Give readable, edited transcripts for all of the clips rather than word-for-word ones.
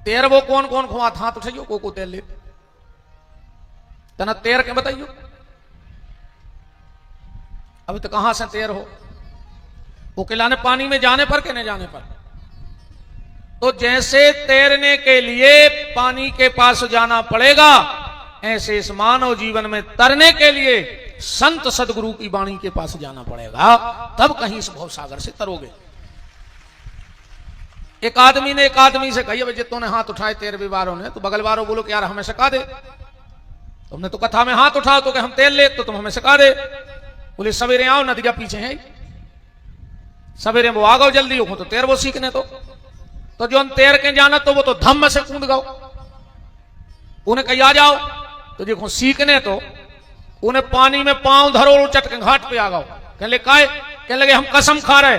तेर वो कौन कौन खुआ था तो सही को तेल ले तना तेर के बताइयो। अभी तो कहां से तेर हो वो खिलाने पानी में जाने पर के नहीं जाने पर। तो जैसे तैरने के लिए पानी के पास जाना पड़ेगा ऐसे इस मानव जीवन में तरने के लिए संत सदगुरु की वाणी के पास जाना पड़ेगा, तब कहीं इस भव सागर से तरोगे। एक आदमी ने एक आदमी से कही जितों ने हाथ उठाए 13 वारों ने, तो बगल वारों बोलो कि यार हमें सिखा दे, तुमने तो कथा में हाथ उठाओ तो कि हम तैर ले, तो तुम हमें सिखा दे। बोले सवेरे आओ, नदिया पीछे है, सवेरे वो आ गओ जल्दी हो तो तैर वो सीखने। तो जो तैर के जाना तो वो तो धम्म से कूद गओ, उन्हें कही आ जाओ, तो देखो सीखने तो उन्हें पानी में पांव धरो उचट के घाट पे आ गओ। कहने लगे हम कसम खा रहे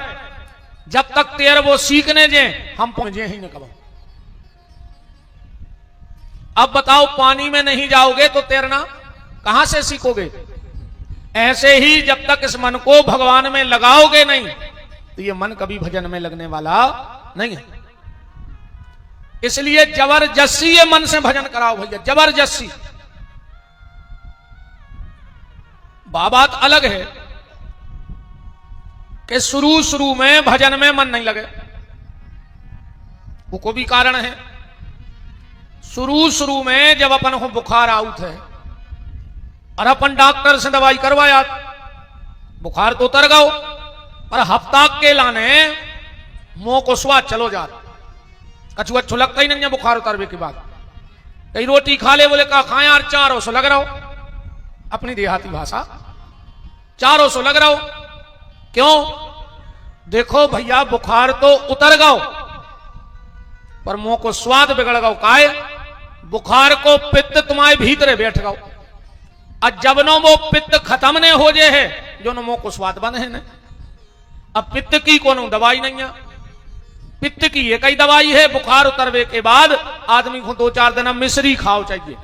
जब तक तैर वो सीखने जे हम पहुंचे ही न कब। अब बताओ पानी में नहीं जाओगे तो तैरना कहां से सीखोगे। ऐसे ही जब तक इस मन को भगवान में लगाओगे नहीं तो ये मन कभी भजन में लगने वाला नहीं है। इसलिए जबरदस्ती ये मन से भजन कराओ भैया, जबरदस्ती। बात अलग है कि शुरू में भजन में मन नहीं लगे, वो को भी कारण है। शुरू में जब अपन को बुखार आउट है और अपन डॉक्टर से दवाई करवाया, बुखार तो उतर गओ, पर हफ्ता के लाने मुंह को स्वाद चलो जा, कछुआ छुलकता ही नहीं बुखार उतरवे के बाद। कई रोटी खा ले, बोले का खाए यार 400 लग रहा हो, अपनी देहाती भाषा 400 लग रहा हो। क्यों? देखो भैया बुखार तो उतर गओ पर मुंह को स्वाद बिगड़ गओ। काय बुखार को पित्त तुम्हारे भीतरे बैठ गओ, और जब नो वो पित्त खत्म ने हो जे है जो नो मुंह को स्वाद बन है ने। अब पित्त की कोनो दवाई नहीं है, पित्त की एक ही दवाई है, बुखार उतरवे के बाद आदमी को 2-4 दिन मिश्री खाओ चाहिए,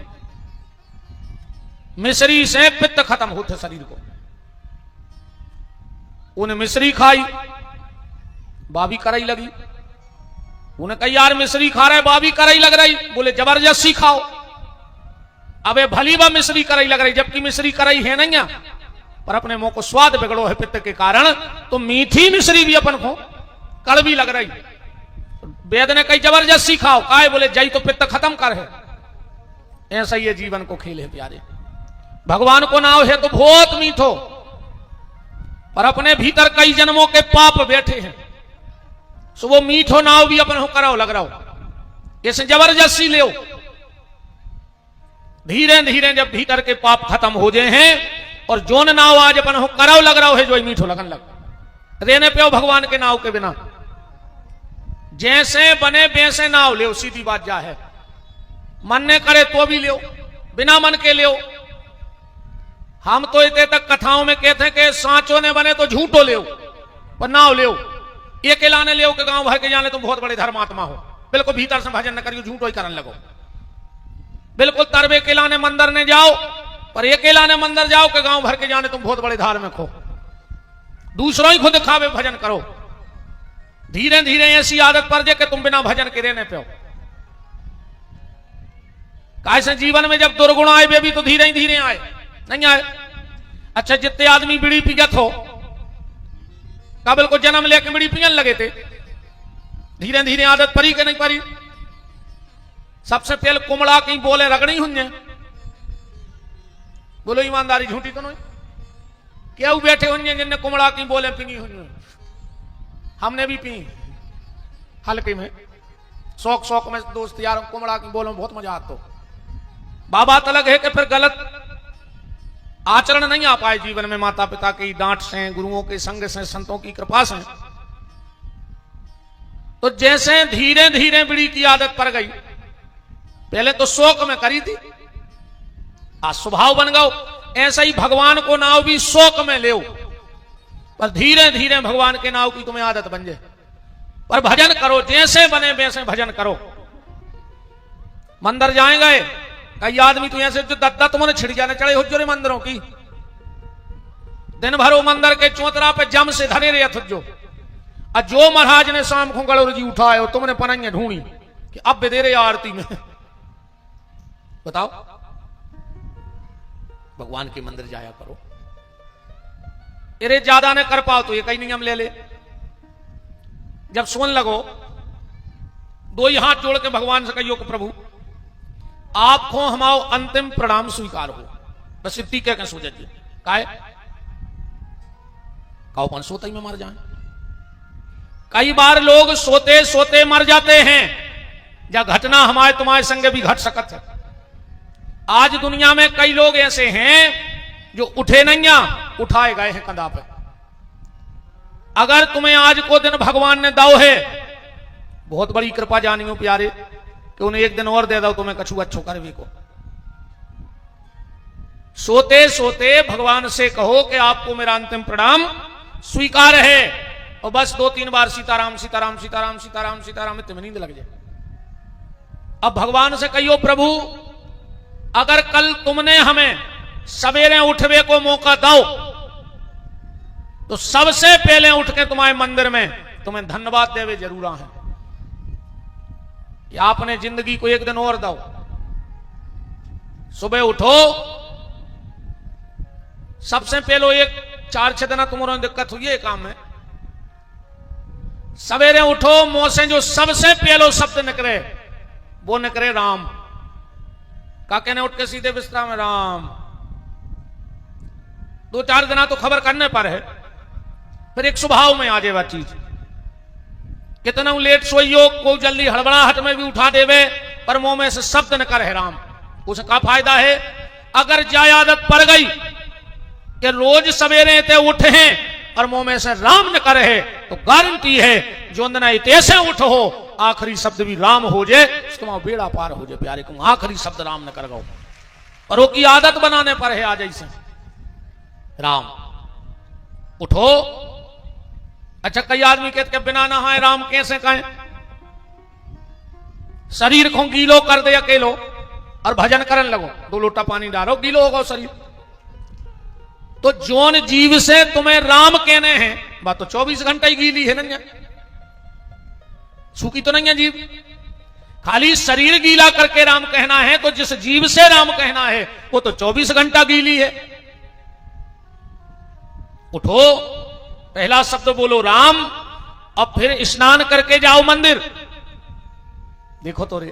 मिश्री से पित्त खत्म होते शरीर को। उन्हें मिश्री खाई, बाबी कराई लगी, उन्हें कही यार मिश्री खा रहे बाबी कराई लग रही, बोले जबरदस्ती खाओ। अबे भली बा मिश्री कराई लग रही, जबकि मिश्री कराई है नहीं है, पर अपने मुंह को स्वाद बिगड़ो है पित्त के कारण, तो मीठी मिश्री भी अपन को कड़वी लग रही। वेद ने कही जबरदस्ती खाओ, काय बोले जई तो पित्त खत्म कर है। ऐसा ये जीवन को खेल है प्यारे। भगवान को नाव है तो बहुत मीठो, पर अपने भीतर कई जन्मों के पाप बैठे हैं, सो वो मीठो नाव भी अपन को कराओ लग रहा हो। ऐसे जबरदस्ती ले, धीरे धीरे जब भीतर के पाप खत्म हो जाए हैं और जोन नाव आज अपन को कराओ लग रहा है, जो मीठो लगन लग रहने पे भगवान के नाव के बिना। जैसे बने वैसे नाव ले, सीधी बात जा है। मन ने करे तो भी ले, बिना मन के ले। हम तो इतने तक कथाओं में कहते हैं कि सांचों ने बने तो झूठो ले, पर नाव ले ये के लाने ले के गांव भर के जाने तुम बहुत बड़े धर्मात्मा हो, बिल्कुल भीतर से भजन न करियो, झूठो ही करने लगो। बिल्कुल तरबे के लाने मंदिर ने जाओ, पर एक लाने मंदिर जाओ के गांव भर के जाने तुम बहुत बड़े धार्मिक हो। दूसरों ही खुद खावे भजन करो, धीरे धीरे ऐसी आदत पड़ जाए कि तुम बिना भजन के रहने पे हो। कैसे जीवन में जब दुर्गुण आए वे भी तो धीरे ही धीरे आए, नहीं आए। अच्छा जितने आदमी बीड़ी पियत हो, काबिल को जन्म लेके बीड़ी पियन लगे थे, धीरे धीरे आदत परी के नहीं परी। सबसे पहले कुमड़ा की बोले रगड़ी हुई, बोलो ईमानदारी झूठी तो नहीं, क्या बैठे हुए जिनने कुमड़ा की बोले पी हुई, हमने भी पी हल्के में, शौक में दोस्त यार कुमड़ा की बोलो बहुत मजा आता। बाबा अलग है कि फिर गलत आचरण नहीं आ पाए जीवन में, माता पिता की डांट से, गुरुओं के संग से, संतों की कृपा से। तो जैसे धीरे धीरे बीड़ी की आदत पड़ गई, पहले तो शौक में करी थी, आज स्वभाव बन गओ। ऐसा ही भगवान को नाव भी शौक में ले, पर धीरे धीरे भगवान के नाव की तुम्हें आदत बन जाए। पर भजन करो, जैसे बने वैसे भजन करो। मंदिर जाएंगे, कई आदमी तो ऐसे जो दत्ता तुम्हें छिड़ जाने चढ़े हो जो मंदिरों की, दिन भर मंदिर के चौतरा पे जम से धरे रहे थो। जो महाराज ने शाम को गड़ोर जी उठाए तुमने पनाइया ढूंढी, कि अब बेदेरे आरती में। बताओ, भगवान के मंदिर जाया करो। अरे ज्यादा न कर पाओ तो एक ही नियम ले ले। जब सुन लगो, दो ही हाथ जोड़ के भगवान से कहियो कि प्रभु आपको हमारो अंतिम प्रणाम स्वीकार हो। बस इतनी कह सोच जी काहे काओपन सोते ही में मर जाए। कई बार लोग सोते सोते मर जाते हैं। या घटना हमारे तुम्हारे संग भी घट सकत है। आज दुनिया में कई लोग ऐसे हैं जो उठे नहीं, उठाए गए हैं कंधा पे। अगर तुम्हें आज को दिन भगवान ने दाव है, बहुत बड़ी कृपा जानियो प्यारे, कि उन्हें एक दिन और दे दो तुम्हें कछु अच्छो करवे को। सोते सोते भगवान से कहो कि आपको मेरा अंतिम प्रणाम स्वीकार है, और बस 2-3 बार सीताराम सीताराम सीताराम सीताराम सीताराम में तुम्हें नींद लग जाए। अब भगवान से कहियो प्रभु अगर कल तुमने हमें सवेरे उठवे को मौका दो तो सबसे पहले उठ के तुम्हारे मंदिर में तुम्हें धन्यवाद देवे जरूर है कि आपने जिंदगी को एक दिन और दो। सुबह उठो, सबसे पहले एक 4-6 दिन तुम्हारा दिक्कत हुई है काम में। सवेरे उठो, मुंह से जो सबसे पहले शब्द निकले वो निकले राम। काके ने उठ के सीधे बिस्तरा में राम। 2-4 दिन तो खबर करने पर है, फिर एक स्वभाव में आ जाए वह चीज। कितना लेट सोइयो, को जल्दी हड़बड़ाहट में भी उठा देवे, पर मुंह में से शब्द न करे राम। उसे क्या फायदा है? अगर जाय आदत पड़ गई कि रोज सवेरे ते उठे हैं और मुंह में से राम न करे, तो गारंटी है जो अंदना इतने उठो आखिरी शब्द भी राम हो जाए, तुम्हारा बेड़ा पार हो जाए प्यारे को। आखिरी शब्द राम न कर गो, और वो की आदत बनाने पर है आज ऐसे राम। उठो। अच्छा, कई आदमी कहते के बिना नहाए राम कैसे कहें? शरीर को गीलो कर दे अकेलो और भजन करने लगो, 2 लोटा पानी डालो, गीलो होगा शरीर। तो जोन जीव से तुम्हें राम कहने हैं, बात तो 24 घंटा ही गीली है ना, सूखी तो नहीं है जीव। खाली शरीर गीला करके राम कहना है, तो जिस जीव से राम कहना है वो तो 24 घंटा गीली है। उठो, पहला शब्द बोलो राम, अब फिर स्नान करके जाओ मंदिर। देखो तो रे,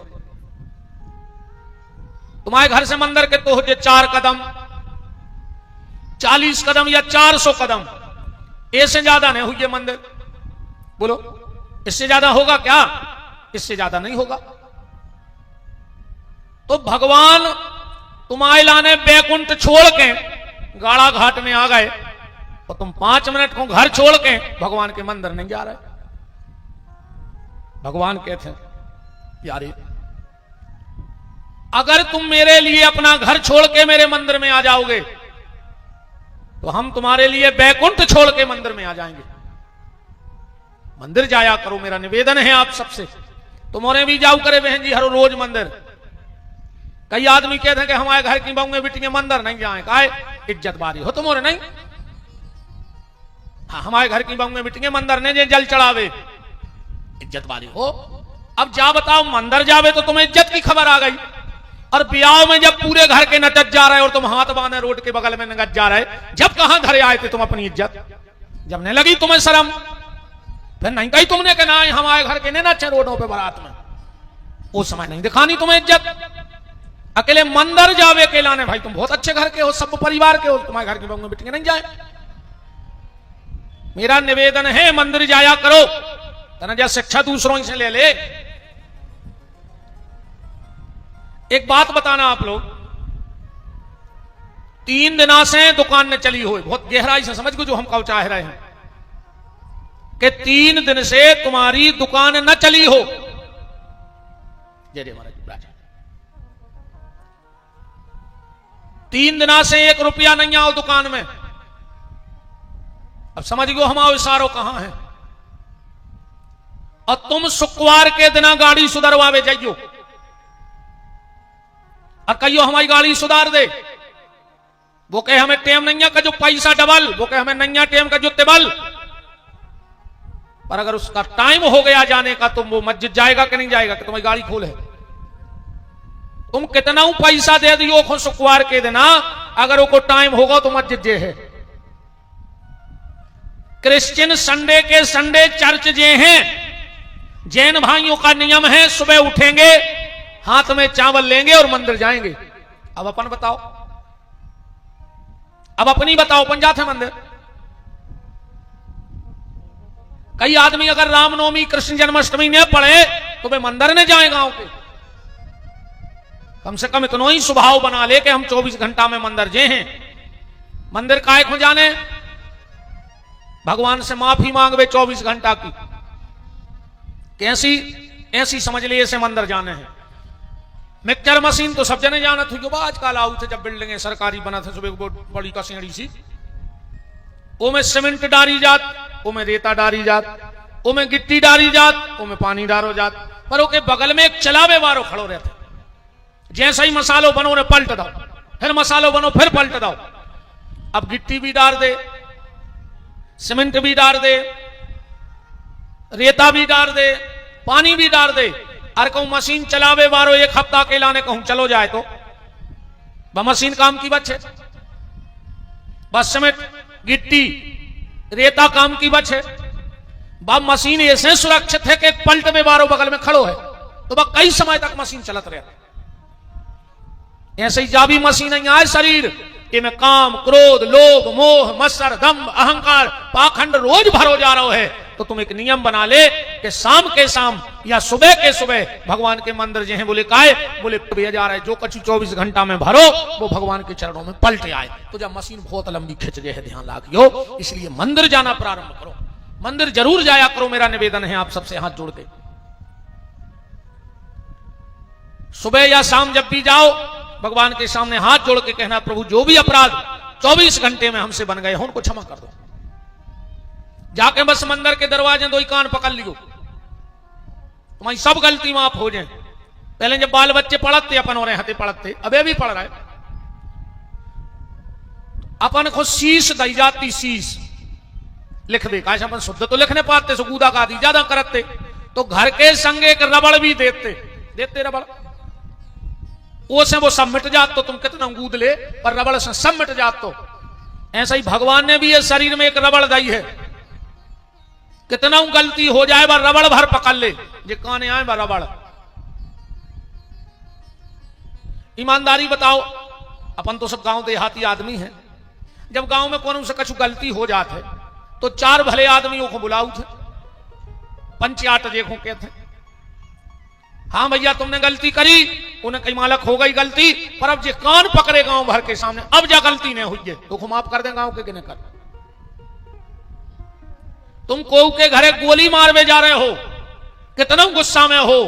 तुम्हारे घर से मंदिर के तो हो 4 कदम, 40 कदम या 400 कदम, ऐसे ज्यादा नहीं हुई मंदिर। बोलो इससे ज्यादा होगा क्या? इससे ज्यादा नहीं होगा। तो भगवान तुम्हारे लाने बैकुंठ छोड़ के गाड़ा घाट में आ गए, और तुम 5 मिनट को घर छोड़ के भगवान के मंदिर नहीं जा रहे। भगवान कहते हैं प्यारे, अगर तुम मेरे लिए अपना घर छोड़ के मेरे मंदिर में आ जाओगे तो हम तुम्हारे लिए बैकुंठ छोड़ के मंदिर में आ जाएंगे। मंदिर जाया करो, मेरा निवेदन है आप सबसे। तुम्हारे भी जाओ करे बहन जी हर रोज मंदिर। कई आदमी कहते हैं कि हमारे घर की बहू बेटी मंदिर नहीं जाए, काहे? इज्जत बारी हो तुम्हारे नहीं। हाँ, हमारे घर की बहू बेटी मंदिर ने जे जल चढ़ावे, इज्जत बारी हो। अब जा बताओ, मंदिर जावे तो तुम्हें इज्जत की खबर आ गई, और ब्याह में जब पूरे घर के नचत जा रहे और तुम हाथ बांधे रोड के बगल में नगत जा रहे, जब कहां धरे आए थे तुम अपनी इज्जत? जब नहीं लगी तुम्हें शर्म, फिर नहीं कही तुमने कि ना हमारे घर के नहीं नचे रोडों पे बारात में, उस समय नहीं दिखानी तुम्हें इज्जत। अकेले मंदिर जावे अकेला ने, भाई तुम बहुत अच्छे घर के हो, सब परिवार के हो, तुम्हारे घर की बहू बेटियां नहीं जाए। मेरा निवेदन है मंदिर जाया करो, तना शिक्षा दूसरों से ले ले। एक बात बताना आप लोग, 3 दिना से दुकान ने चली हो, बहुत गहराई से समझ को जो हम कहो चाह रहे हैं कि 3 दिन से तुम्हारी दुकान न चली हो। जय जय महाराज। 3 दिना से 1 रुपया नहीं आओ दुकान में। अब समझ गो हमारा इशारो कहां है। और तुम शुक्रवार के दिना गाड़ी सुधरवावे जाइयो और कहियो हमारी गाड़ी सुधार दे। वो कहे हमें टेम नहीं का जो पैसा डबल, वो कहे हमें नहीं टेम का जो टेबल। पर अगर उसका टाइम हो गया जाने का तो वो मस्जिद जाएगा कि नहीं जाएगा, कि तुम्हारी गाड़ी खोल है? तुम कितना पैसा दे दियो खो शुक्रवार के देना, अगर वो को टाइम होगा तो मस्जिद जे है। क्रिश्चियन संडे के संडे चर्च जे हैं, जैन भाइयों का नियम है सुबह उठेंगे, हाथ में चावल लेंगे और मंदिर जाएंगे। अब अपन बताओ, अब अपनी बताओ, अपन जाते मंदिर? कई आदमी अगर रामनवमी कृष्ण जन्माष्टमी ने पढ़े तो वे मंदिर ने जाए गांव के। कम से कम इतना ही स्वभाव बना ले कि हम 24 घंटा में मंदिर जे हैं। मंदिर काय खो जाने, भगवान से माफी मांगवे 24 घंटा की, कैसी ऐसी समझ लिए ऐसे मंदिर जाने हैं। मिक्सचर मशीन तो सब जने जाना थी, जो आजकल आऊ थे जब बिल्डिंग सरकारी बना था, सुबह बड़ी का सीढ़ी सी, ओमे सीमेंट डारी जात, ओमे रेता डारी जात, ओमे गिट्टी डारी जात, ओमे पानी डारो जात, पर ओके बगल में एक चलावे वारो खड़ो रहता। जैसा ही मसालो बनो ने पलट दो, फिर मसालो बनो फिर पलट दो। अब गिट्टी भी डाल दे, सीमेंट भी डाल दे, रेता भी डाल दे, पानी भी डाल दे। अरे कहूं मशीन चलावे वारो एक हफ्ता के लाने कहूं चलो जाए तो वह मशीन काम की बच है। बस सीमेंट गिट्टी रेता काम की बच है। वह मशीन ऐसे सुरक्षित है कि पलट में वारो बगल में खड़ो है तो वह कई समय तक मशीन चलत रहा। ऐसे ही जाबी मशीन नहीं आए शरीर, इनमें काम क्रोध लोभ मोह मत्सर दम्भ अहंकार पाखंड रोज भरो जा रहा है। तो तुम एक नियम बना ले कि शाम के शाम या सुबह के सुबह भगवान के मंदिर जो है बोले काय बोले भैया जा रहा है, जो कछु 24 घंटा में भरो वो भगवान के चरणों में पलट आए। तो जब मशीन बहुत लंबी खिंच गए है, ध्यान लागियो, इसलिए मंदिर जाना प्रारंभ करो, मंदिर जरूर जाया करो। मेरा निवेदन है आप सबसे हाथ जोड़ के, सुबह या शाम जब भी जाओ भगवान के सामने हाथ जोड़ के कहना, प्रभु जो भी अपराध 24 घंटे में हमसे बन गए हो उनको क्षमा कर दो। जाके बस मंदिर के दरवाजे दो ही कान पकड़ लियो, तुम्हारी सब गलती माफ हो जाए। पहले जब बाल बच्चे पढ़ते अपन हो रहे हते पढ़ते, अबे भी पढ़ रहे, अपन को शीश दी जाती, शीश लिख दे, काश अपन शुद्ध तो लिखने पाते, सुगूदा का दी ज्यादा करते तो घर के संग एक रबड़ भी देते रबड़, से वो सब मिट जात। तो तुम कितना गूद ले पर रबड़ से सब मिट जात। तो ऐसा ही भगवान ने भी ये शरीर में एक रबड़ दी है, कितना गलती हो जाए बार रबड़ भर पकड़ ले, जे काने आए बार रबड़। ईमानदारी बताओ, अपन तो सब गांव देहाती आदमी हैं, जब गांव में कौन से कछु गलती हो जात है तो 4 भले आदमियों को बुलाऊ थे, पंचायत देखो कहते, हाँ भैया तुमने गलती करी, उन्हें कई मालक हो गई गलती, पर अब जे कान पकड़े गांव भर के सामने, अब जा गलती नहीं हुई है तो माफ कर दे गांव के गिने कर। तुम को के घरे गोली मारवे जा रहे हो, कितना गुस्सा में हो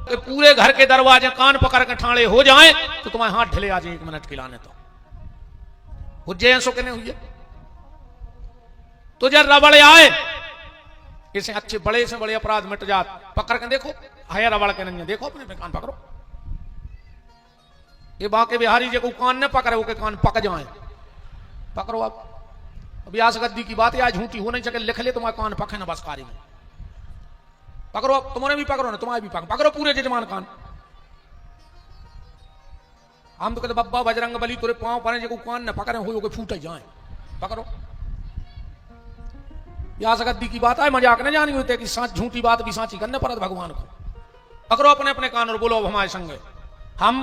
कि पूरे घर के दरवाजे कान पकड़ के ठाणे हो जाए तो तुम्हारे हाथ ढिले आ जाए 1 मिनट के लाने। तो हुज्जे ऐसो के नहीं हुई, तो जब रबड़ आए इसे अच्छे बड़े से बड़े अपराध मिट जात। पकड़ के देखो, है रबड़ के नहीं, देखो अपने पे कान पकड़ो। ये बाके बिहारी जो कान न पकड़े वो के कान पक जाए, पकड़ो। अब ब्यास गद्दी की बात है, आज झूठी हो नहीं सके, लिख ले तुम्हारे कान पके ना बस कारी में, पकड़ो। तुम्हारे भी पकड़ो ना, तुम्हारे भी पकड़ो पूरे जजमान कान। हम तो कहते बब्बा बजरंग बली तुरे पांव पड़े जो कान न पकड़े हो फूट जाए, पकड़ो। ब्यास गद्दी की बात है, मजाक न जानी होते कि साच झूठी बात भी साची करने पड़त भगवान को। पकड़ो अपने अपने कान और बोलो अब हमारे संग हम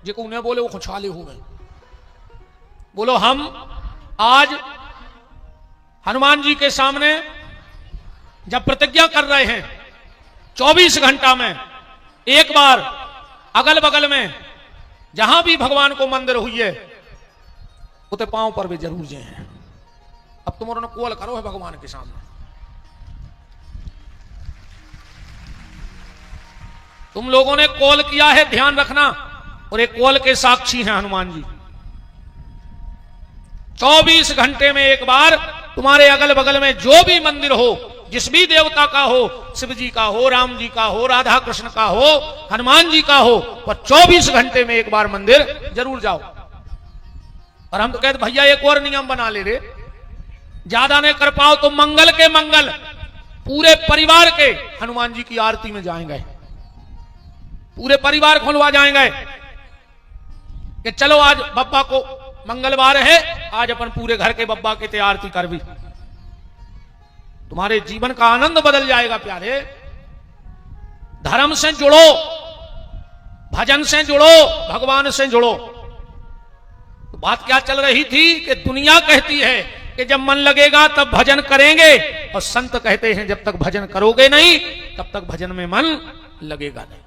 जो उन्हें बोले वो खुशहाली हो गए। बोलो हम आज हनुमान जी के सामने जब प्रतिज्ञा कर रहे हैं 24 घंटा में एक बार अगल बगल में जहां भी भगवान को मंदिर हुई है उते पांव पर भी जरूर जे हैं। अब तुम उन्होंने कोल करो है भगवान के सामने, तुम लोगों ने कॉल किया है, ध्यान रखना। और एक कॉल के साक्षी हैं हनुमान जी। 24 घंटे में एक बार तुम्हारे अगल बगल में जो भी मंदिर हो, जिस भी देवता का हो, शिव जी का हो, राम जी का हो, राधा कृष्ण का हो, हनुमान जी का हो, पर 24 घंटे में एक बार मंदिर जरूर जाओ। और हम तो कहते भैया एक और नियम बना ले रे, ज्यादा नहीं कर पाओ तो मंगल के मंगल पूरे परिवार के हनुमान जी की आरती में जाएंगे, पूरे परिवार खुलवा जाएंगे कि चलो आज बब्बा को मंगलवार है, आज अपन पूरे घर के बब्बा की ते आरती कर भी। तुम्हारे जीवन का आनंद बदल जाएगा प्यारे। धर्म से जुड़ो, भजन से जुड़ो, भगवान से जुड़ो। तो बात क्या चल रही थी कि दुनिया कहती है कि जब मन लगेगा तब भजन करेंगे, और संत कहते हैं जब तक भजन करोगे नहीं तब तक भजन में मन लगेगा नहीं।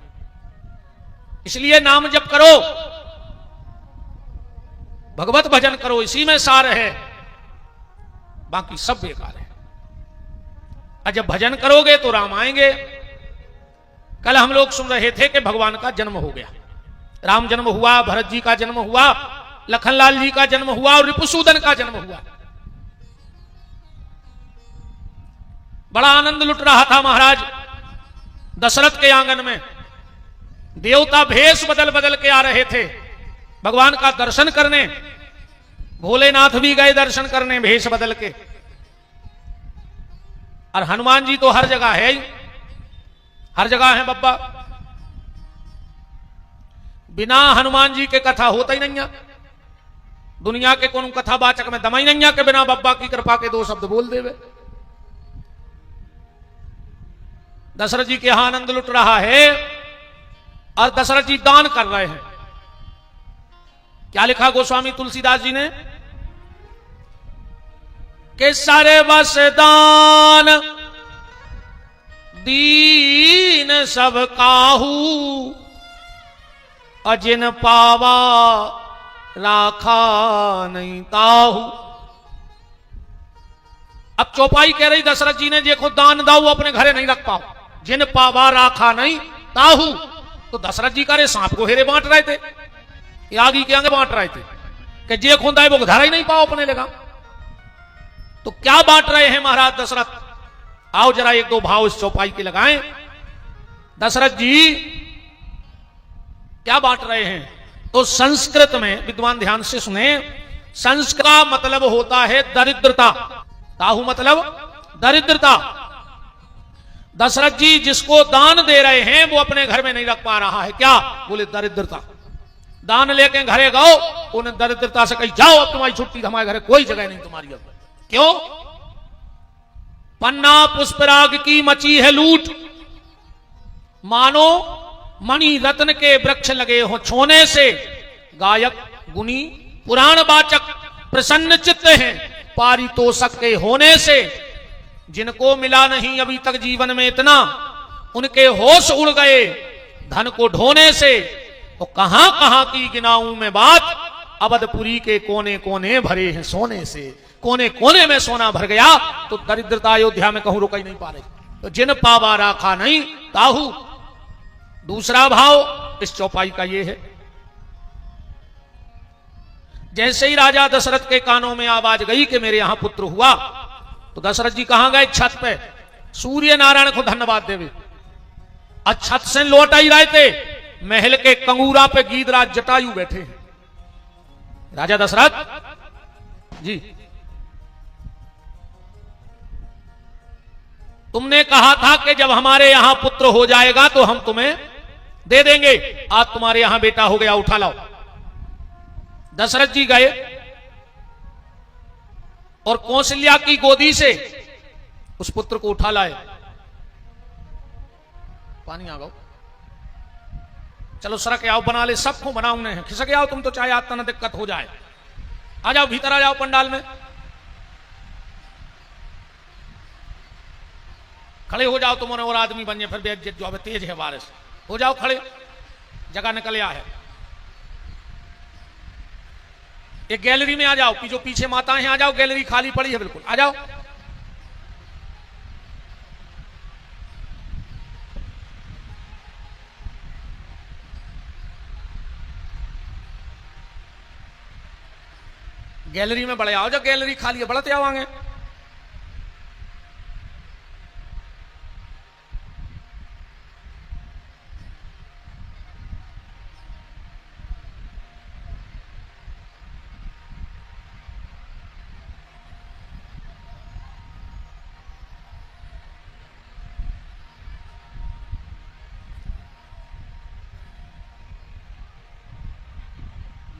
इसलिए नाम जप करो, भगवत भजन करो, इसी में सार है, बाकी सब बेकार है। और जब भजन करोगे तो राम आएंगे। कल हम लोग सुन रहे थे कि भगवान का जन्म हो गया, राम जन्म हुआ, भरत जी का जन्म हुआ, लखनलाल जी का जन्म हुआ और रिपुसूदन का जन्म हुआ। बड़ा आनंद लुट रहा था महाराज दशरथ के आंगन में। देवता भेष बदल बदल के आ रहे थे भगवान का दर्शन करने। भोलेनाथ भी गए दर्शन करने भेष बदल के, और हनुमान जी तो हर जगह है ही, हर जगह है बब्बा। बिना हनुमान जी के कथा होता ही नहीं है। दुनिया के कोनो कथावाचक में दमा ही नहीं है कि बिना बब्बा की कृपा के दो शब्द बोल देवे। दशरथ जी के यहां आनंद लुट रहा है और दशरथ जी दान कर रहे हैं। क्या लिखा गोस्वामी तुलसीदास जी ने कि सारे बस दान दीन सब काहू, अजिन पावा राखा नहीं ताहू। अब चौपाई कह रही दशरथ जी ने देखो दान दाऊ अपने घरे नहीं रख पाओ, जिन पावा राखा नहीं ताहू। तो दशरथ जी का रे सांप को हेरे बांट रहे थे, आगे के आगे बांट रहे थे कि जे खुंदा है वो धरा ही नहीं पाओ अपने लगा। तो क्या बांट रहे हैं महाराज दशरथ? आओ जरा एक दो भाव इस चौपाई के लगाएं। दशरथ जी क्या बांट रहे हैं? तो संस्कृत में विद्वान ध्यान से सुने, संस्कृत का मतलब होता है दरिद्रता। ताहू मतलब दरिद्रता। दशरथ जी जिसको दान दे रहे हैं वो अपने घर में नहीं रख पा रहा है, क्या? बोले दरिद्रता। दान लेके घरे गओ, उन्हें दरिद्रता से कही जाओ अब तुम्हारी छुट्टी, हमारे घरे कोई जगह नहीं तुम्हारी। अब क्यों? पन्ना पुष्पराग की मची है लूट, मानो मणि रत्न के वृक्ष लगे हो छोने से। गायक गुनी पुराण वाचक प्रसन्न चित्त हैं पारितोषक के होने से। जिनको मिला नहीं अभी तक जीवन में इतना, उनके होश उड़ गए धन को ढोने से। तो कहां कहां की गिनाऊं मैं बात, अवधपुरी के कोने कोने भरे हैं सोने से। कोने कोने में सोना भर गया तो दरिद्रता अयोध्या में कहूं रुक ही नहीं पा रही। तो जिन पावा राखा नहीं ताहू। दूसरा भाव इस चौपाई का ये है, जैसे ही राजा दशरथ के कानों में आवाज गई कि मेरे यहां पुत्र हुआ, तो दशरथ जी कहां गए? छत पे। सूर्य नारायण को धन्यवाद देवे। और छत से लौट ही रहे थे, महल के कंगूरा पे गीधराज जटायु बैठे हैं। राजा दशरथ जी, तुमने कहा था कि जब हमारे यहां पुत्र हो जाएगा तो हम तुम्हें दे देंगे। आज तुम्हारे यहां बेटा हो गया, उठा लाओ। दशरथ जी गए और कौशल्या की गोदी से उस पुत्र को उठा लाए। पानी आ गो, चलो सरक आओ, बना ले, सबको बनाऊंगे हैं। खिसक आओ तुम तो, चाहे आता ना दिक्कत हो जाए। आ जाओ भीतर, आ जाओ पंडाल में, खड़े हो जाओ तुम और आदमी बन जाए। फिर बेइज्जत जो है तेज है बारिश, हो जाओ खड़े, जगह निकल आया है। एक गैलरी में आ जाओ, जो पीछे माताएं हैं आ जाओ, गैलरी खाली पड़ी है बिल्कुल, आ जाओ। गैलरी में बड़े आओ, जब गैलरी खाली है बढ़ते आवांगे।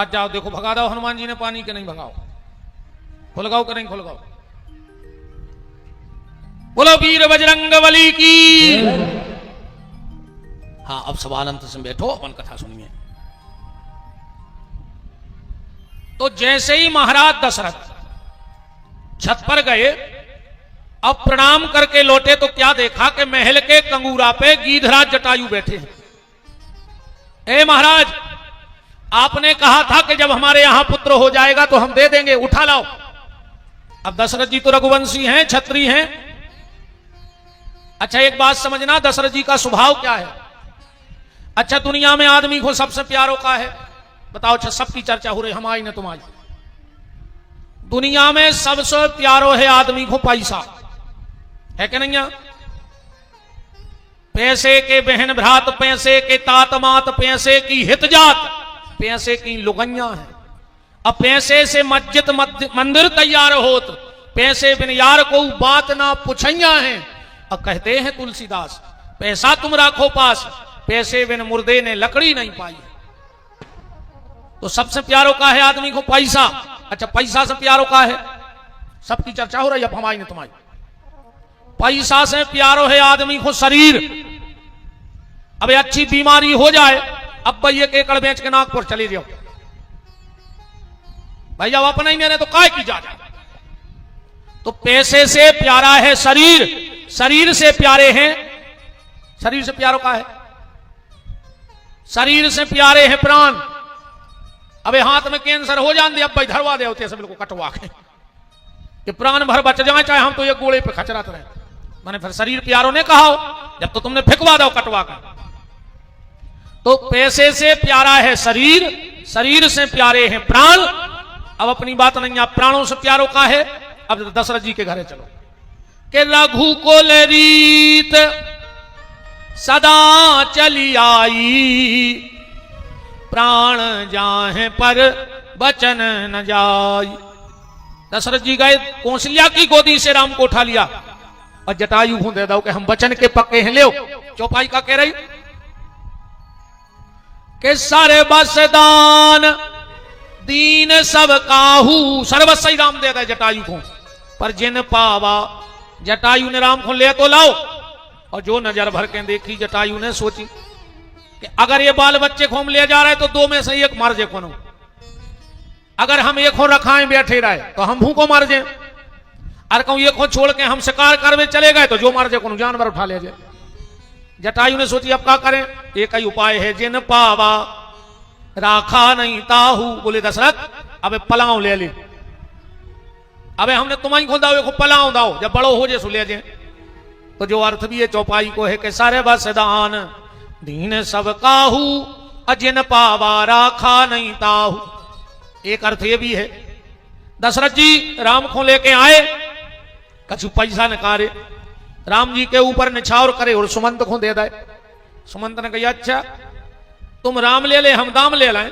महाराज जाओ देखो भगा दो हनुमान जी ने पानी के नहीं भगाओ, खुलगाओ के नहीं खुलगाओ। बोलो वीर बजरंग बली की। हाँ अब सवाल अंत से बैठो, अपन कथा सुनिए। तो जैसे ही महाराज दशरथ छत पर गए, अब प्रणाम करके लौटे तो क्या देखा कि महल के कंगूरा पे गीधराज जटायु बैठे हैं। ए महाराज, आपने कहा था कि जब हमारे यहां पुत्र हो जाएगा तो हम दे देंगे, उठा लाओ। अब दशरथ जी तो रघुवंशी हैं, क्षत्रिय हैं। अच्छा एक बात समझना, दशरथ जी का स्वभाव क्या है? अच्छा दुनिया में आदमी को सबसे प्यारो का है बताओ? अच्छा सबकी चर्चा हो रही, हमारी न तुम्हारी। दुनिया में सबसे प्यारो है आदमी को पैसा, है कि नहीं? पैसे के बहन भ्रात, पैसे के तात मात, पैसे की हितजात, पैसे की लुगैया है। अब पैसे से मस्जिद मंदिर तैयार होत, पैसे बिन यार को बात ना पुछैया है। अब कहते हैं तुलसीदास, पैसा तुम राखो पास, पैसे बिन मुर्दे ने लकड़ी नहीं पाई। तो सबसे प्यारो का है आदमी को पैसा। अच्छा पैसा से प्यारो का है, सबकी चर्चा हो रही है, अब हमारी ने तुम्हारी। पैसा से प्यारो है आदमी को शरीर। अब अच्छी बीमारी हो जाए, अब भाई 1 एकड़ बेच के नागपुर चले जाओ भैया, अपना ही नहीं तो काय की जा। तो पैसे से प्यारा है शरीर, शरीर से प्यारे हैं, शरीर से प्यारो का है, शरीर से प्यारे हैं प्राण। अबे हाथ में कैंसर हो जान दे, अब भाई धरवा दे होते बिल्कुल कटवा के कि प्राण भर बच जाए, चाहे हम तो एक गोले पे खचरात रहे। मैंने फिर शरीर प्यारो ने कहा, जब तो तुमने फेंकवा दो कटवा कर। तो पैसे से प्यारा है शरीर, शरीर से प्यारे हैं प्राण। अब अपनी बात नहीं, आप प्राणों से प्यारो का है। अब दशरथ जी के घरे चलो कि रघुकुल रीत सदा चली आई, प्राण जाहे पर बचन न जाई। दशरथ जी गए, कौशल्या की गोदी से राम को उठा लिया और जटायु को दे दो कि हम बचन के पक्के हैं। ले चौपाई का कह रही कि सारे बसदान दीन सब काहू, सर्वस्व ही राम दे दे जटायु को। पर जिन पावा, जटायु ने राम को ले तो लाओ। और जो नजर भर के देखी, जटायु ने सोची कि अगर ये बाल बच्चे को हम ले जा रहे तो 2 में से एक मर जे कोनो। अगर हम एक हो रखाएं बैठे रहे तो हम भूखों मर जाए, और कहूं एक हो छोड़ के हम शिकार करवे चले गए तो जो मर जाए कोनो जानवर उठा ले जाए। जटायु ने सोची अब क्या करें? एक ही उपाय है, जिन पावा राखा नहीं ताहू। बोले दशरथ अबे पलाओ ले ले, अबे हमने तुम्हारी खोल दाओ, को पलाओ दाओ, जब बड़ो हो जाए सो ले जाए। तो जो अर्थ भी है चौपाई को है कि सारे बसदान दीन सब काहू, अजिन पावा राखा नहीं ताहू। एक अर्थ ये भी है, दशरथ जी राम को लेके आए, कछु पैसा निकाले, राम जी के ऊपर निछावर करे और सुमंत को दे दे। सुमंत ने कहा अच्छा तुम राम ले ले, हम दाम ले लें।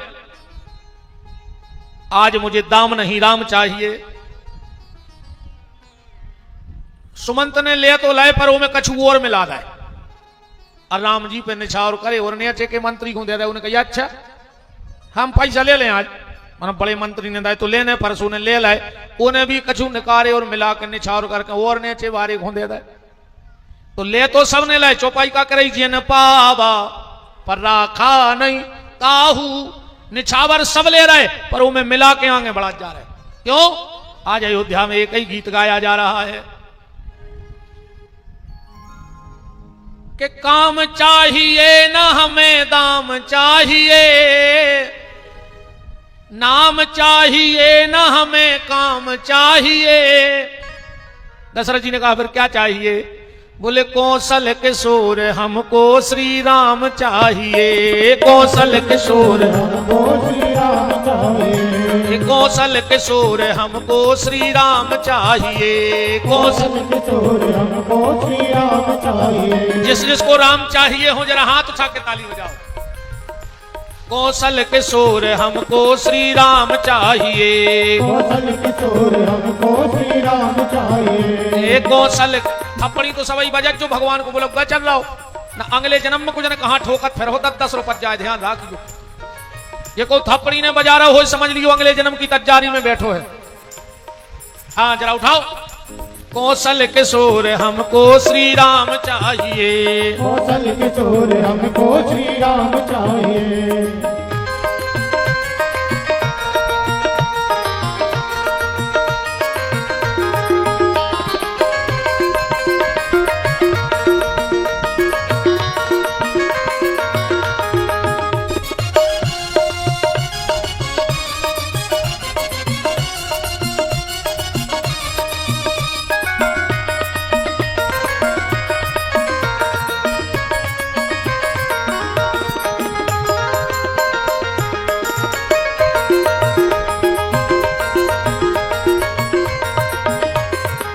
आज मुझे दाम नहीं राम चाहिए। सुमंत ने ले तो लाए, पर वो में कछु और मिला दे और राम जी पे निछावर करे और नीचे के मंत्री को दे दे। उन्हें कहा अच्छा हम पैसा ले लें आज, मतलब बड़े मंत्री ने दाए तो लेने, परसों ने ले लाए, उन्हें भी कछु निकारे और मिला के निछावर करके और नीचे बारे को दे दे। तो ले तो सबने लाए, चौपाई का करे जिन पावा पर राखा नहीं ताहू। निछावर सब ले रहे पर वो में मिला के आगे बढ़ा जा रहे। क्यों? आज अयोध्या में एक ही गीत गाया जा रहा है कि काम चाहिए न हमें दाम चाहिए, नाम चाहिए न हमें काम चाहिए। दशरथ जी ने कहा फिर क्या चाहिए? बोले कौशल किशोर हमको श्री राम चाहिए, कौशल किशोर हमको श्री राम चाहिए, कौशल किशोर हमको श्री राम चाहिए, कौशल किशोर हमको श्री राम चाहिए। जिस जिसको राम चाहिए हो जरा हाथ उठा के ताली बजाओ। कौशल किशोर हमको श्री राम चाहिए, कौशल किशोर हमको श्री राम चाहिए। कौशल अपनी तो सवाई बजट जो भगवान को बोलो चल रहा हो ना, अगले जन्म में कुछ ने कहा ठोकत फिर होता 10 रुपये जाए, ध्यान रखियो। ये को थप्पड़ी ने बजा रहा हो समझ लियो अगले जन्म की तैयारी में बैठो है। हाँ जरा उठाओ। कौशल किशोर हमको श्री राम चाहिए, कौशल किशोर हमको श्री राम चाहिए।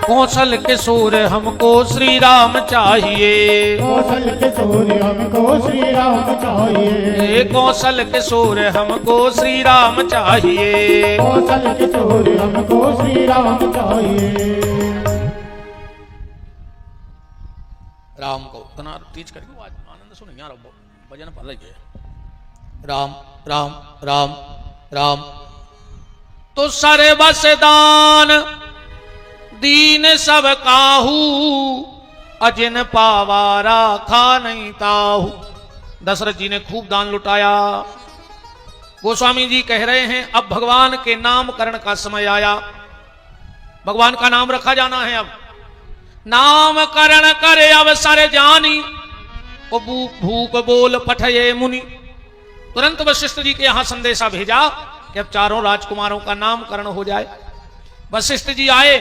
कौशल किशोर हमको श्री राम चाहिए, कौशल किशोर हमको श्री राम चाहिए। कौशल किशोर हमको श्री राम चाहिए, कौशल किशोर हमको श्री राम चाहिए। राम को इतना तेज करके आज आनंद सुन यार भजन पढ़ रही है। राम राम राम राम तो सर्वसदान दीन सब काहू, अजिन पावा राखा नहीं ताहू। दशरथ जी ने खूब दान लुटाया। गोस्वामी जी कह रहे हैं अब भगवान के नामकरण का समय आया, भगवान का नाम रखा जाना है। अब नामकरण करे अवसर जानी, ओ भूख बोल पठये मुनि। तुरंत वशिष्ठ जी के यहां संदेशा भेजा कि अब चारों राजकुमारों का नामकरण हो जाए। वशिष्ठ जी आए।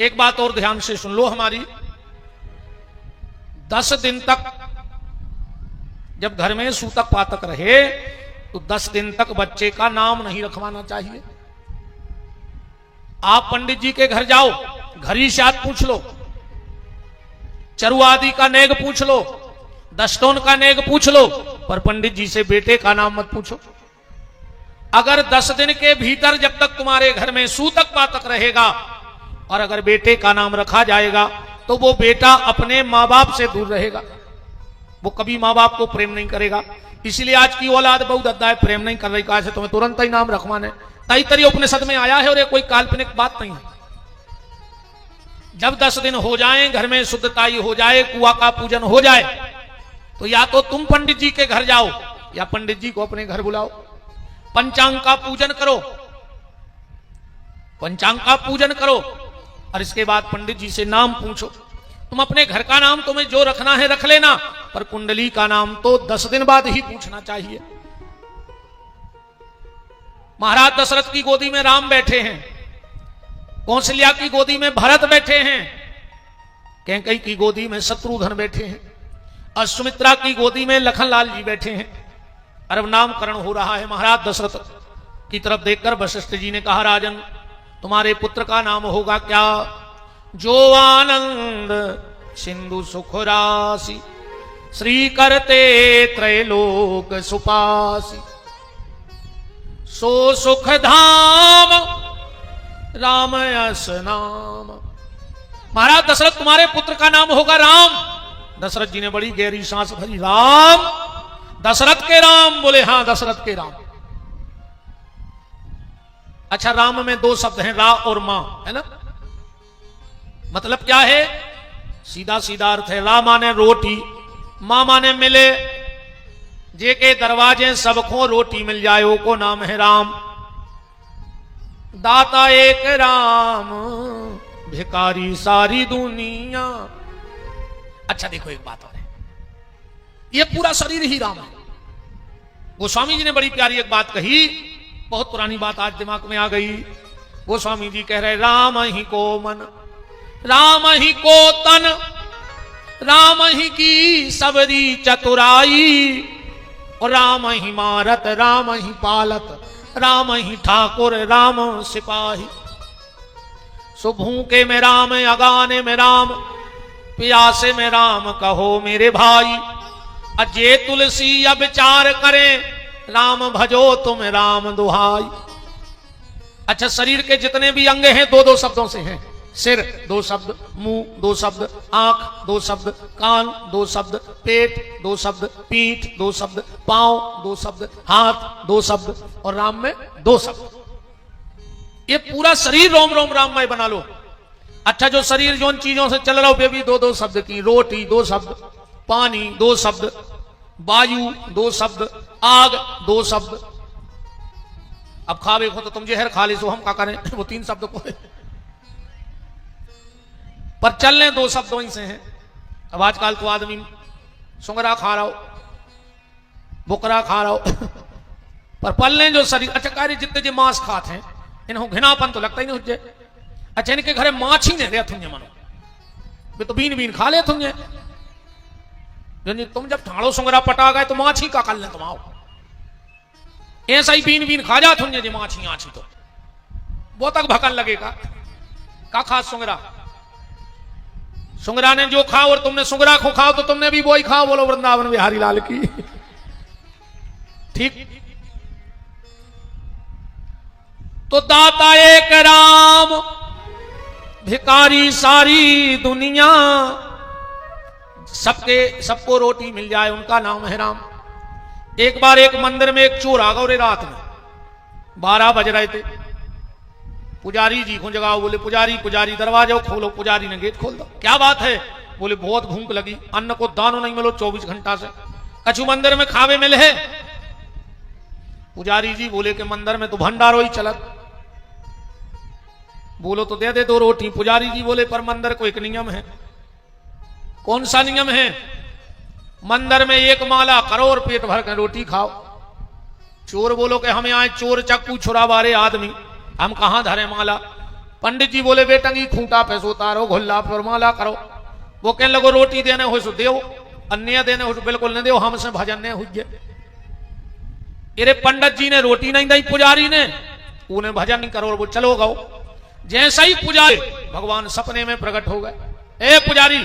एक बात और ध्यान से सुन लो हमारी, 10 दिन तक जब घर में सूतक पातक रहे तो 10 दिन तक बच्चे का नाम नहीं रखवाना चाहिए। आप पंडित जी के घर जाओ, घरी शाद पूछ लो, चरुआदि का नेग पूछ लो, दस्टोन का नेग पूछ लो, पर पंडित जी से बेटे का नाम मत पूछो। अगर 10 दिन के भीतर जब तक तुम्हारे घर में सूतक पातक रहेगा और अगर बेटे का नाम रखा जाएगा तो वो बेटा अपने माँ बाप से दूर रहेगा, वो कभी माँ बाप को प्रेम नहीं करेगा। इसलिए आज की औलाद बहुत अद्दा है, प्रेम नहीं कर रही, कहा से तुम्हें तुरंत ही नाम रखवाने। तई तरी उपनिषद में आया है और ये कोई काल्पनिक बात नहीं है। जब 10 दिन हो जाएं, घर में शुद्धताई हो जाए, कुआ का पूजन हो जाए, तो या तो तुम पंडित जी के घर जाओ या पंडित जी को अपने घर बुलाओ, पंचांग का पूजन करो, पंचांग का पूजन करो और इसके बाद पंडित जी से नाम पूछो। तुम अपने घर का नाम तुम्हें जो रखना है रख लेना, पर कुंडली का नाम तो 10 दिन बाद ही पूछना चाहिए। महाराज दशरथ की गोदी में राम बैठे हैं, कौशल्या की गोदी में भरत बैठे हैं, कैकेयी की गोदी में शत्रुघ्न बैठे हैं और सुमित्रा की गोदी में लखनलाल जी बैठे हैं। और अब नामकरण हो रहा है। महाराज दशरथ की तरफ देखकर वशिष्ठ जी ने कहा, राजन तुम्हारे पुत्र का नाम होगा क्या? जो आनंद सिंधु सुख राशि, श्री करते त्रैलोक सुपासी, सो सुख धाम राम यस नाम। महाराज दशरथ तुम्हारे पुत्र का नाम होगा राम। दशरथ जी ने बड़ी गहरी सांस भरी। राम? दशरथ के राम? बोले हाँ दशरथ के राम। अच्छा, राम में 2 शब्द हैं, रा और मां, है ना? मतलब क्या है? सीधा सीधा अर्थ है, रा माने रोटी, मां माने मिले। जे के दरवाजे सबको रोटी मिल जाए वो को नाम है राम। दाता एक राम, भिखारी सारी दुनिया। अच्छा देखो एक बात और है, ये पूरा शरीर ही राम है। गोस्वामी जी ने बड़ी प्यारी एक बात कही, बहुत पुरानी बात आज दिमाग में आ गई। गोस्वामी जी कह रहे, राम ही को मन, राम ही को तन, राम ही की सबरी चतुराई, और राम ही मारत, राम ही पालत, राम ही ठाकुर, राम सिपाही। सो भूखे में राम, अगाने में राम, प्यासे में राम कहो मेरे भाई। अजय तुलसी अब विचार करें, राम भजो तुम राम दुहाई। अच्छा, शरीर के जितने भी अंग हैं 2-2 शब्दों से हैं। सिर 2 शब्द, मुंह 2 शब्द, आंख 2 शब्द, कान 2 शब्द, पेट 2 शब्द, पीठ 2 शब्द, पांव 2 शब्द, हाथ 2 शब्द और राम में 2 शब्द। ये पूरा शरीर रोम रोम राममय बना लो। अच्छा, जो शरीर जो चीजों से चल रहा हो भी 2-2 शब्द की, रोटी 2 शब्द, पानी 2 शब्द, वायु 2 शब्द, आग 2 शब्द। अब खावे को तो तुम जहर खा ले सो हम क्या करें, वो 3 शब्द को है। पर चलने 2 शब्दों ही से हैं। अब आजकल तो आदमी सुंगरा खा रहा हो, बुकरा खा रहा हो पर पलने जो शरीर, अच्छा कार्य जितने जो मांस खाते हैं इन्हों घिनापन तो लगता ही नहीं हुए। अच्छा, इनके घरे माछी ने रहे थुंजे मनो वे तो बीन बीन खा ले थुंजे। तुम जब ठाड़ो सुंगरा पटा गए तो माछी का कर ले तुम आओ, ऐसा ही बीन बीन खा जा थुंजे जी माछी आछी तो वो तक भकन लगेगा। का खा सुंगरा, सुंगरा ने जो खाओ और तुमने सुंगरा को खाओ तो तुमने भी वो ही खाओ। बोलो वृंदावन बिहारी लाल की। ठीक, तो दाता एक राम, भिकारी सारी दुनिया, सबको रोटी मिल जाए उनका नाम है राम। एक बार एक मंदिर में एक चोर आ गया रात में 12 बज रहे थे। पुजारी जी को जगाओ, बोले पुजारी दरवाजा खोलो। पुजारी ने गेट खोल दो। क्या बात है? बोले बहुत भूख लगी, अन्न को दानो नहीं मिलो 24 घंटा से, कछु मंदिर में खावे मिले है। पुजारी जी बोले कि मंदिर में तो भंडारो ही चलत, बोलो तो दे दे 2 रोटी। पुजारी जी बोले पर मंदिर को एक नियम है। कौन सा नियम है? मंदिर में 1 माला करो और पेट भर कर रोटी खाओ। चोर बोलो कि हमें आए चोर चक्कू छुरा बारे आदमी, हम कहां धरे माला। पंडित जी बोले बेटंगी खूंटा पे उतारो, घुल्ला पर माला करो। वो कहने लगो रोटी देने हो सो देव, अन्य देने हो बिल्कुल नहीं देव, हमसे भजन नहीं हुई। अरे पंडित जी ने रोटी नहीं दी पुजारी ने, उन्हें भजन नहीं करो, वो चलो गो। जैसा ही पुजारी भगवान सपने में प्रकट हो गए, ए पुजारी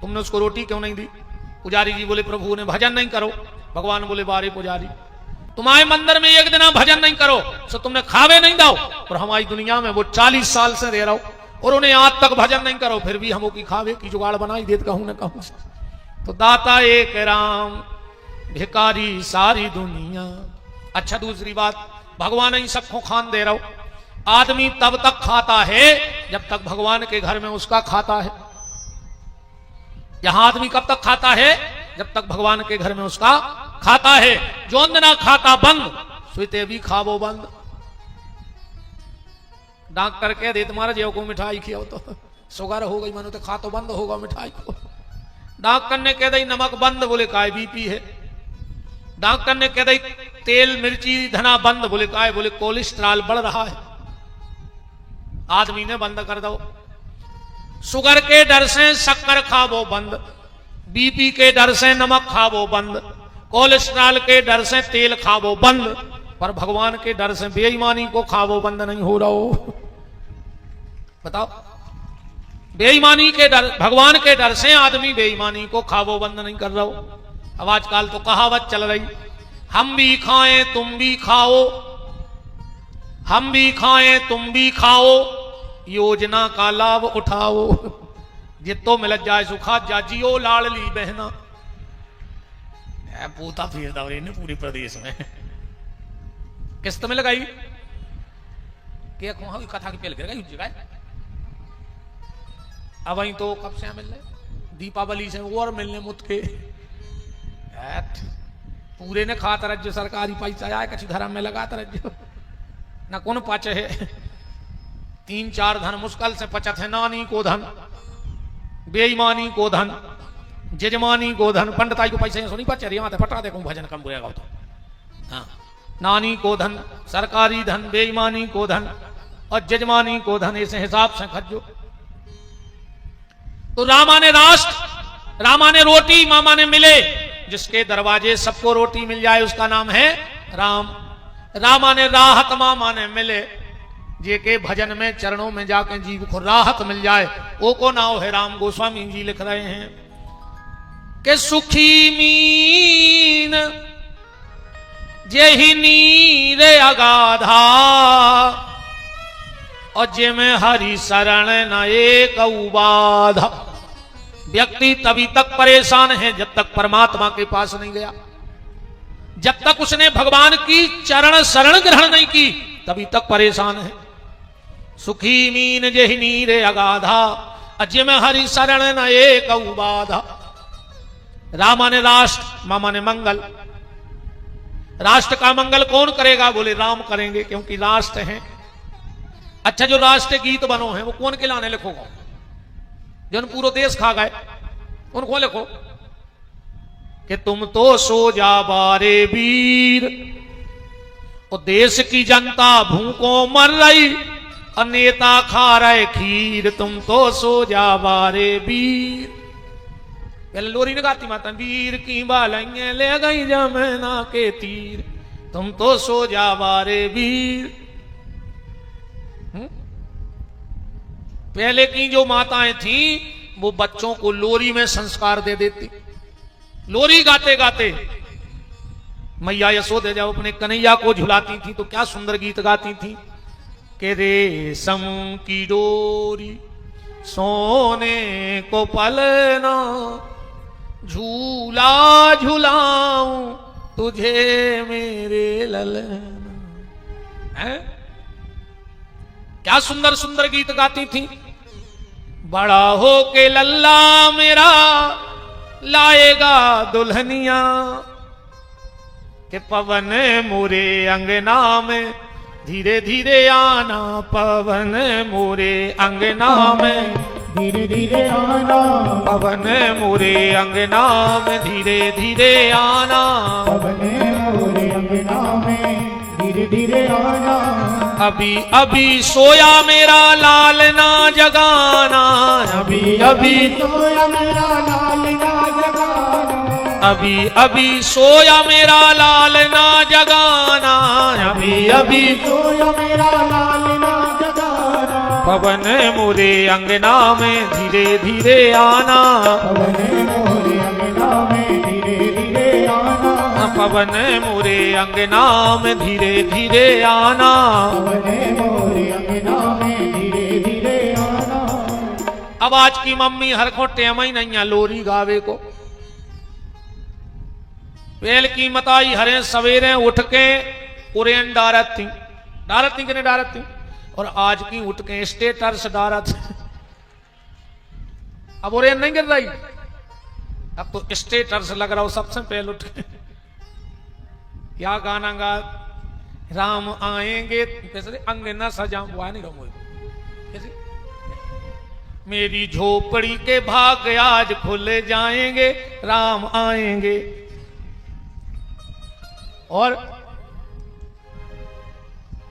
तुमने उसको रोटी क्यों नहीं दी? पुजारी जी बोले प्रभु ने भजन नहीं करो। भगवान बोले बारे पुजारी तुम्हारे मंदिर में एक दिन भजन नहीं करो तो तुमने खावे नहीं दाओ, और हमारी दुनिया में वो 40 साल से रह रहा हो और उन्हें आज तक भजन नहीं करो, फिर भी हमो की खावे की जुगाड़ बनाई देत कहूं न कहूं। तो दाता एक राम, भिकारी सारी दुनिया। अच्छा, दूसरी बात, भगवान ही सबको खान दे रहा हो। आदमी तब तक खाता है जब तक भगवान के घर में उसका खाता है। यहां आदमी कब तक खाता है? जब तक भगवान के घर में उसका खाता है। जो ना खाता बंद, सुते भी खावो बंद। डॉक्टर कह दे तुम्हारा जेव को मिठाई खियाओ तो शुगर हो गई, मानो तो खा तो बंद होगा मिठाई को। डॉक्टर ने कह दी नमक बंद, बोले काय बीपी है। डॉक्टर ने कह दी तेल मिर्ची धना बंद, बोले काय, बोले कोलेस्ट्रॉल बढ़ रहा है। आदमी ने बंद कर दो। शुगर के डर से शक्कर खावो बंद, बीपी के डर से नमक खावो बंद, कोलेस्ट्रॉल के डर से तेल खावो बंद, पर भगवान के डर से बेईमानी को खावो बंद नहीं हो रहा हो। बताओ, बेईमानी के डर, भगवान के डर से आदमी बेईमानी को खावो बंद नहीं कर रहा हो। अब आजकल तो कहावत चल रही, हम भी खाएं तुम भी खाओ, हम भी खाएं तुम भी खाओ, योजना का लाभ उठाओ। जितो मिल जाए सुखा जा जियो लाडली बहना। पूता फिर दौरे ने पूरे प्रदेश में किस्त में लगाई कि कथा की पेल कर गई। अब वही तो कब से मिलने, दीपावली से और मिलने मुत के पूरे ने खाता राज्य सरकारी पैसा आए कछु धर्म में लगाता राज्य न कौन पाचे है। 3-4 धन मुश्किल से पचत है। नानी को धन, बेईमानी को धन, जजमानी को धन। पंडिताई को पैसे सुनी पचे रही फटा देखो भजन कम बुरेगा तो। हाँ, नानी को धन, सरकारी धन, बेईमानी को धन और जजमानी को धन, ऐसे हिसाब से खर्चो। तो रामा ने राष्ट्र, रामा ने रोटी, मामा ने मिले। जिसके दरवाजे सबको रोटी मिल जाए उसका नाम है राम। रामा ने राहत, मामा ने मिले। जे के भजन में चरणों में जाके जीव को राहत मिल जाए वो को नाम है राम। गोस्वामी जी लिख रहे हैं कि सुखी मीन जेहि नीर अगाधा, और जे में हरि शरण न एक बाधा। व्यक्ति तभी तक परेशान है जब तक परमात्मा के पास नहीं गया, जब तक उसने भगवान की चरण शरण ग्रहण नहीं की तभी तक परेशान है। सुखी मीन जहि नीरे अगाधा, अजय में हरि शरण न एक बाधा। रामा ने राष्ट्र, मामा ने मंगल। राष्ट्र का मंगल कौन करेगा? बोले राम करेंगे, क्योंकि राष्ट्र है। अच्छा, जो राष्ट्र गीत बनो है वो कौन के लाने लिखोगा? जन पूरा देश खा गए उनको लिखो कि तुम तो सो जा बारे वीर, और देश की जनता भूखों मर रही और नेता खा रहे खीर। तुम तो सो जा बारे वीर। पहले लोरी ने गाती माता, वीर की बालेंगे ले गई जमुना के तीर। तुम तो सो जा बारे वीर। पहले की जो माताएं थी वो बच्चों को लोरी में संस्कार दे देती। लोरी गाते गाते मैया यशोदा जब अपने कन्हैया को झुलाती थी तो क्या सुंदर गीत गाती थी कि रेशम की डोरी सोने को पलना, झूला झुलाऊं तुझे मेरे ललना। है क्या सुंदर सुंदर गीत गाती थी। बड़ा हो के लल्ला मेरा लाएगा दुल्हनिया, के पवन मोरे अंगना में धीरे धीरे आना। पवन मोरे अंगना में धीरे धीरे आना, पवन मोरे अंगना में धीरे धीरे आना। पवन मोरे अंगना में धीरे धीरे आना। अभी अभी सोया मेरा लाल ना जगाना, अभी अभी सोया मेरा लाल ना जगाना। अभी अभी सोया मेरा लाल ना जगाना। अभी अभी सोया मेरा लाल ना जगाना। पवन मोरे अंगना में धीरे धीरे आना। पवन मोरे अंगना में धीरे धीरे आना। पवन मोरे अंगना में धीरे धीरे आना। पवन मोरे अंगना में धीरे धीरे आना। अब आज की मम्मी हर को टेम ही नहीं है लोरी गावे को। वेल की मताई हरे सवेरे उठ के उरेन डारत थी कि नहीं डारत थी, और आज की उठ के स्टेटस डारत। अब उरेन नहीं गिर रही, अब तो स्टेटस लग रहा हो सबसे पहले उठ के। क्या गाना गा, राम आएंगे कैसे अंग न सजा, वो नहीं रहो कैसे। मेरी झोपड़ी के भाग आज खुल जाएंगे, राम आएंगे। और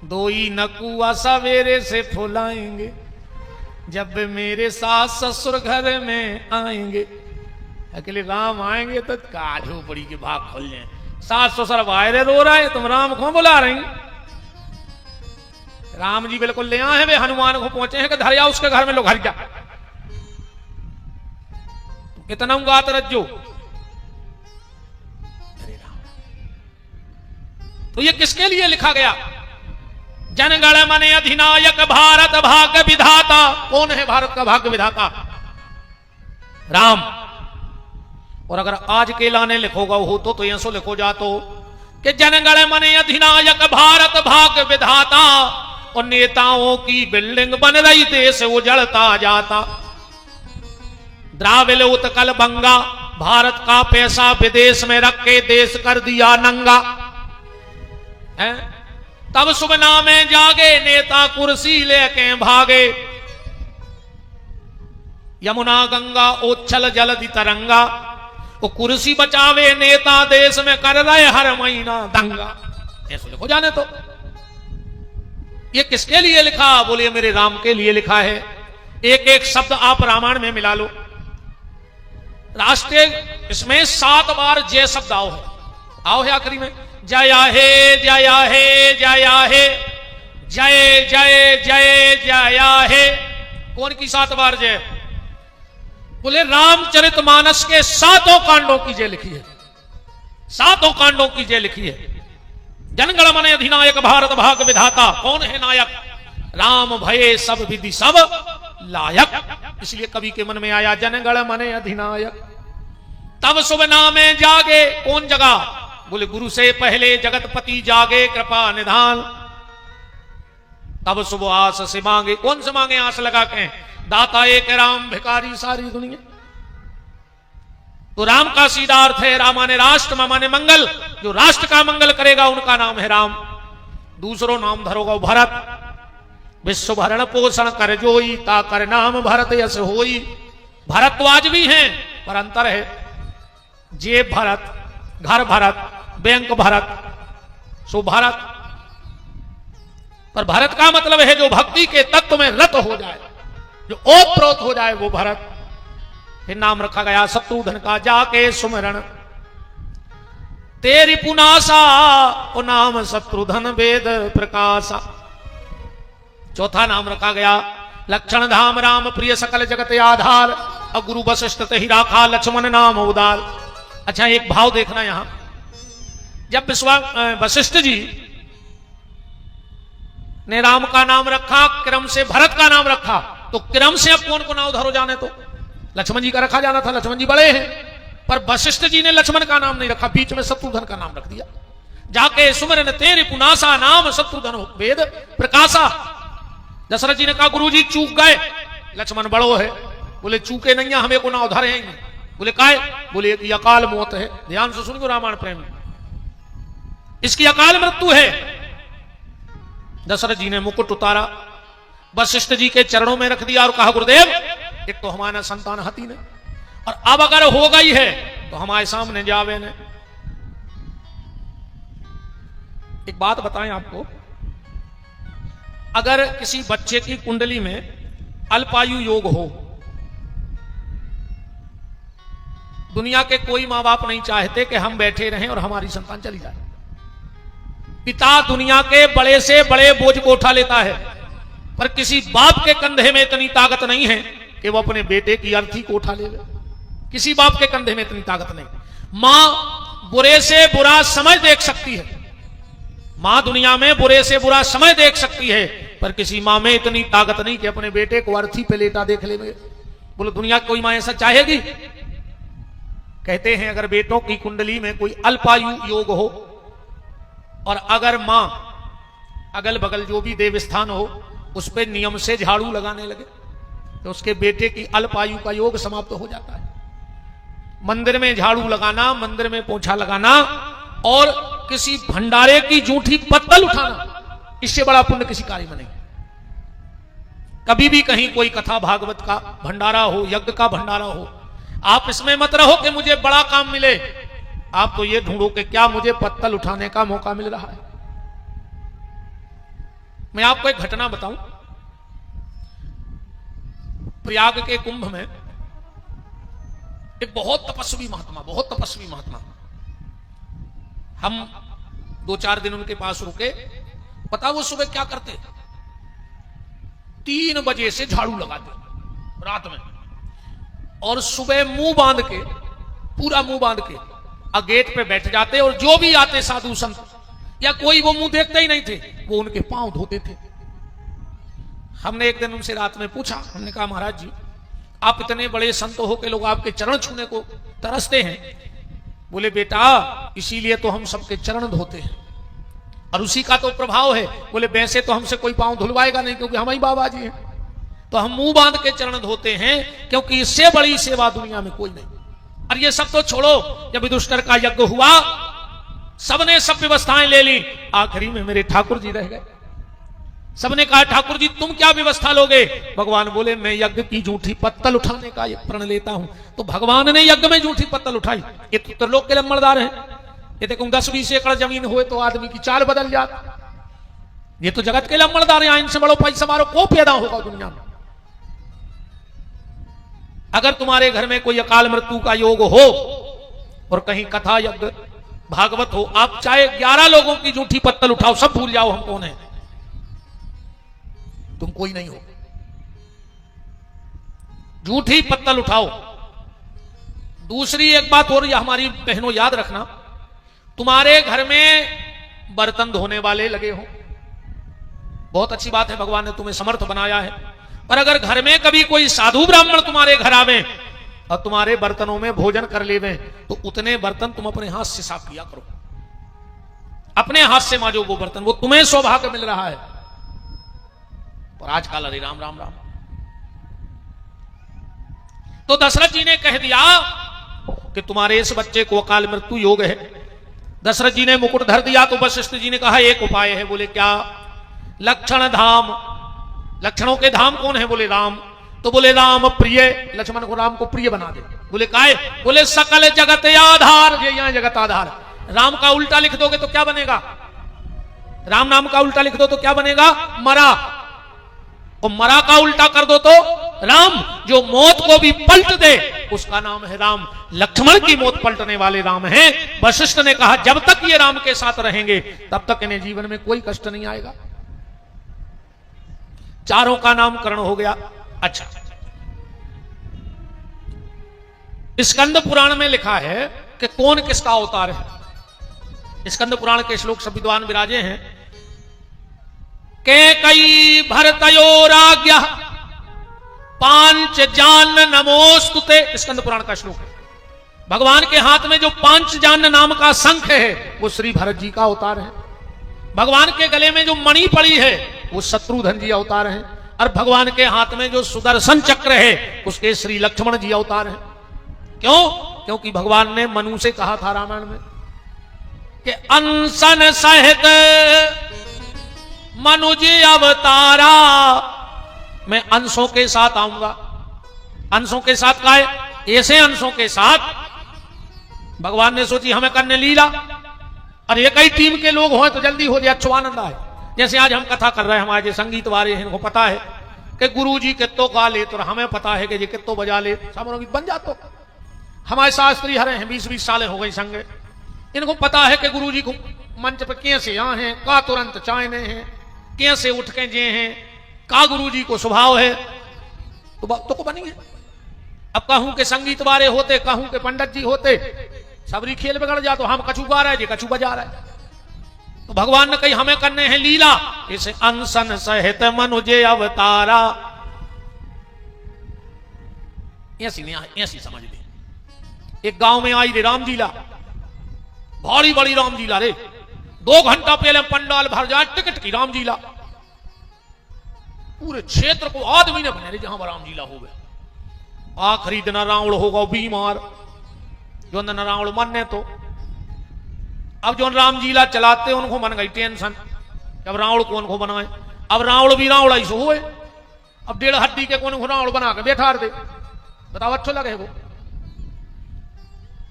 दोई नकुआ सवेरे से फुलाएंगे, जब मेरे सास ससुर घर में आएंगे। अकेले राम आएंगे तो का झोपड़ी के भाग खुल जाए। सास ससुर वायरे रो रहा है, तुम राम को बुला रही। राम जी बिल्कुल ले आए हैं, वे हनुमान को पहुंचे हैं कि धरिया उसके घर में लोग हर जा। कितना गात रज्जो। तो ये किसके लिए लिखा गया? जनगण मन अधिनायक भारत भाग्य विधाता। कौन है भारत का भाग्य विधाता? राम। और अगर आज के लाने लिखोगा हो तो ऐसो लिखो जातो कि जनगण मन अधिनायक भारत भाग्य विधाता। और नेताओं की बिल्डिंग बन रही, देश उजड़ता जाता। द्राविड़ उत्कल बंगा, भारत का पैसा विदेश में रख के देश कर दिया नंगा। है? तब सुबह में जागे नेता कुर्सी लेके भागे। यमुना गंगा उच्छल जलधि तरंगा, वो कुर्सी बचावे नेता देश में कर रहे हर महीना दंगा। ऐसे लिखो जाने तो। ये किसके लिए लिखा? बोलिए मेरे राम के लिए लिखा है। एक एक शब्द आप रामायण में मिला लो। राष्ट्रीय इसमें 7 बार जय शब्द आओ है आखिरी में। जया हे जया हे जया हे, जय जय जय जया हे। कौन की 7 बार जय? बोले रामचरितमानस के 7 कांडों की जय लिखी है। 7 कांडों की जय लिखी है। जनगण मन अधिनायक भारत भाग्य विधाता। कौन है नायक? राम भये सब विधि सब लायक। इसलिए कवि के मन में आया जनगण मने अधिनायक। तब शुभ नामे जागे, कौन जगा? बोले गुरु से पहले जगतपति जागे कृपा निधान। तब शुभ आस से मांगे, कौन से मांगे आस लगा के? दाता एक राम भिखारी सारी दुनिया। तो राम का सीधा अर्थ है, रामा ने राष्ट्र मामा ने मंगल, जो राष्ट्र का मंगल करेगा उनका नाम है राम। दूसरो नाम धरोगा भरत, विश्व भरण पोषण कर जोई, ता कर नाम भरत यस होई। भरद्वाज भी हैं पर अंतर है, जेब भरत, घर भरत, बैंक भरत, सो भरत। पर भरत का मतलब है जो भक्ति के तत्व में रत हो जाए, जो ओतप्रोत हो जाए, वो भरत। फिर नाम रखा गया शत्रुघ्न का, जाके सुमिरन तेरी पुनासा, ओ नाम शत्रुघ्न वेद प्रकाशा। चौथा नाम रखा गया लक्षण धाम राम प्रिय सकल जगत आधार, और गुरु वशिष्ठ ते ही राखा लक्ष्मण नाम उदार। अच्छा एक भाव देखना यहां, जब वशिष्ठ जी ने राम का नाम रखा, क्रम से भरत का नाम रखा, तो क्रम से अब कौन को नाम धरो जाने? तो लक्ष्मण जी का रखा जाना था, लक्ष्मण जी बड़े हैं। पर वशिष्ठ जी ने लक्ष्मण का नाम नहीं रखा, बीच में शत्रुघ्न का नाम रख दिया। जाके सुमिरन तेरी पुनासा, नाम शत्रुघ्न वेद प्रकाशा। दशरथ जी ने कहा गुरु जी चूक गए, लक्ष्मण बड़ो है। बोले चूके नहीं है, हमें को ना उधर हैं। बोले काहे? बोले एक अकाल मौत है। ध्यान से सुनिए रामायण प्रेम, इसकी अकाल मृत्यु है। दशरथ जी ने मुकुट उतारा, वशिष्ठ जी के चरणों में रख दिया और कहा गुरुदेव एक तो हमारा संतान हती ने, और अब अगर हो गई है तो हमारे सामने जावे ने। एक बात बताएं आपको, अगर किसी बच्चे की कुंडली में अल्पायु योग हो, दुनिया के कोई मां बाप नहीं चाहते कि हम बैठे रहें और हमारी संतान चली जाए। पिता दुनिया के बड़े से बड़े बोझ को उठा लेता है, पर किसी बाप के कंधे में इतनी ताकत नहीं है कि वो अपने बेटे की अर्थी को उठा ले। किसी बाप के कंधे में इतनी ताकत नहीं। मां बुरे से बुरा समय देख सकती है, मां दुनिया में बुरे से बुरा समय देख सकती है, पर किसी मां में इतनी ताकत नहीं कि अपने बेटे को अर्थी पे लेटा देख ले। बोलो दुनिया कोई मां ऐसा चाहेगी? कहते हैं अगर बेटों की कुंडली में कोई अल्पायु योग हो, और अगर मां अगल बगल जो भी देव स्थान हो उस पर नियम से झाड़ू लगाने लगे, तो उसके बेटे की अल्पायु का योग समाप्त हो जाता है। मंदिर में झाड़ू लगाना, मंदिर में पोछा लगाना, और किसी भंडारे की जूठी पत्तल उठाना, इससे बड़ा पुण्य किसी कार्य में नहीं। कभी भी कहीं कोई कथा भागवत का भंडारा हो, यज्ञ का भंडारा हो, आप इसमें मत रहो कि मुझे बड़ा काम मिले, आप तो ये ढूंढो कि क्या मुझे पत्तल उठाने का मौका मिल रहा है। मैं आपको एक घटना बताऊं, प्रयाग के कुंभ में एक बहुत तपस्वी महात्मा, हम 2-4 दिन उनके पास रुके। पता वो सुबह क्या करते? 3 बजे से झाड़ू लगाते रात में, और सुबह मुंह बांध के, पूरा मुंह बांध के गेट पे बैठ जाते, और जो भी आते साधु संत या कोई वो मुंह देखते ही नहीं थे, वो उनके पांव धोते थे। हमने एक दिन उनसे रात में पूछा, हमने कहा महाराज जी आप इतने बड़े संत हो के लोग आपके चरण छूने को तरसते हैं। बोले बेटा इसीलिए तो हम सबके चरण धोते हैं, और उसी का तो प्रभाव है। बोले वैसे तो हमसे कोई पांव धुलवाएगा नहीं, क्योंकि हम ही बाबा जी हैं, तो हम मुंह बांध के चरण धोते हैं, क्योंकि इससे बड़ी सेवा दुनिया में कोई नहीं। और ये सब तो छोड़ो, जब युधिष्ठिर का यज्ञ हुआ सबने सब व्यवस्थाएं ले ली, आखिरी में मेरे ठाकुर जी रह गए। सबने कहा ठाकुर जी तुम क्या व्यवस्था लोगे? भगवान बोले मैं यज्ञ की जूठी पत्तल उठाने का प्रण लेता हूं। तो भगवान ने यज्ञ में जूठी पत्तल उठाई। ये तो त्रिलोक के लम्बड़दार हैं, ये देखो 10-20 एकड़ जमीन हुए तो आदमी की चाल बदल जाती। ये तो जगत के लम्बड़दार हैं, इनसे बड़ो पैसा मारो को पैदा होगा दुनिया में। अगर तुम्हारे घर में कोई अकाल मृत्यु का योग हो और कहीं कथा यज्ञ भागवत हो, आप चाहे 11 लोगों की जूठी पत्तल उठाओ, सब भूल जाओ हम कौन है, तुम कोई नहीं हो। जूठी पत्तल उठाओ। दूसरी एक बात और हमारी बहनों याद रखना, तुम्हारे घर में बर्तन धोने वाले लगे हो, बहुत अच्छी बात है, भगवान ने तुम्हें समर्थ बनाया है। पर अगर घर में कभी कोई साधु ब्राह्मण तुम्हारे घर आवे और तुम्हारे बर्तनों में भोजन कर लेवे, तो उतने बर्तन तुम अपने हाथ से साफ किया करो। अपने हाथ से मांजो वो बर्तन, वो तुम्हें सौभाग्य मिल रहा है। और आजकल अरे राम राम राम। तो दशरथ जी ने कह दिया कि तुम्हारे इस बच्चे को अकाल मृत्यु योग है। दशरथ जी ने मुकुट धर दिया तो वशिष्ठ जी ने कहा एक उपाय है। बोले क्या? लक्षण धाम। लक्षणों के धाम कौन है? बोले राम। तो बोले राम प्रिय, लक्ष्मण को राम को प्रिय बना दे। बोले काय? बोले सकल जगत आधार, ये यहां जगत आधार। राम का उल्टा लिख दोगे तो क्या बनेगा? राम नाम का उल्टा लिख दो तो क्या बनेगा? मरा। और मरा का उल्टा कर दो तो राम। जो मौत को भी पलट दे उसका नाम है राम। लक्ष्मण की मौत पलटने वाले राम हैं। वशिष्ठ ने कहा जब तक ये राम के साथ रहेंगे तब तक इन्हें जीवन में कोई कष्ट नहीं आएगा। चारों का नामकरण हो गया। अच्छा, स्कंद पुराण में लिखा है कि कौन किसका अवतार है। स्कंद पुराण के श्लोक सब विद्वान विराजे हैं। के कई भरतयोराज्ञ पांच जान नमोस्तुते, स्कंद पुराण का श्लोक है। भगवान के हाथ में जो पांच जान नाम का शंख है वो श्री भरत जी का अवतार है। भगवान के गले में जो मणि पड़ी है वो शत्रुघ्न जी अवतार है। और भगवान के हाथ में जो सुदर्शन चक्र है उसके श्री लक्ष्मण जी अवतार है। क्यों? क्योंकि भगवान ने मनु से कहा था रामायण में कि अनशन सहित मनुज अवतारा, मैं अंशों के साथ आऊंगा। अंशों के साथ का है? ऐसे अंशों के साथ भगवान ने सोची हमें करने लीला, और एक ही टीम के लोग हों तो जल्दी हो जाए, अच्छा आनंद आए। जैसे आज हम कथा कर रहे हैं, हमारे संगीत वाले हैं, इनको पता है कि गुरुजी कित्तो गा ले, तो हमें पता है कि ये कित्तो बजा ले, सामरोगीत बन जातो। हमारे शास्त्री हरे हैं, 20-20 साल हो गई संग, इनको पता है कि गुरुजी को मंच पर कैसे यहाँ हैं, का तुरंत चायने हैं, कैसे उठ के जे हैं, का गुरुजी को स्वभाव है, तो को बनेंगे। अब कहूं के संगीत वाले होते, कहूं के पंडित जी होते, सबरी खेल बिगड़ जा। तो हम कछू गा रहे, कछू बजा रहे। तो भगवान ने कही हमें करने हैं लीला, इसे अनशन सहित मनुजे अवतारा। ऐसी समझ ले। एक गांव में आई रे रामलीला, भारी बड़ी रामलीला रे। 2 घंटा पहले पंडाल भर जाए, टिकट की रामलीला। पूरे क्षेत्र को आदमी ने बना रे जहां पर रामलीला हो गया। आखिरी दिन रावण होगा बीमार, जो न रावण मरने तो। अब जो रामलीला चलाते उनको मन गई टेंशन, अब रावण कौन को बनाए। अब रावण भी रावण ऐसे हुए, अब 1.5 हड्डी के कौन को रावण बना के बैठा दे, बताओ अच्छा लगे वो।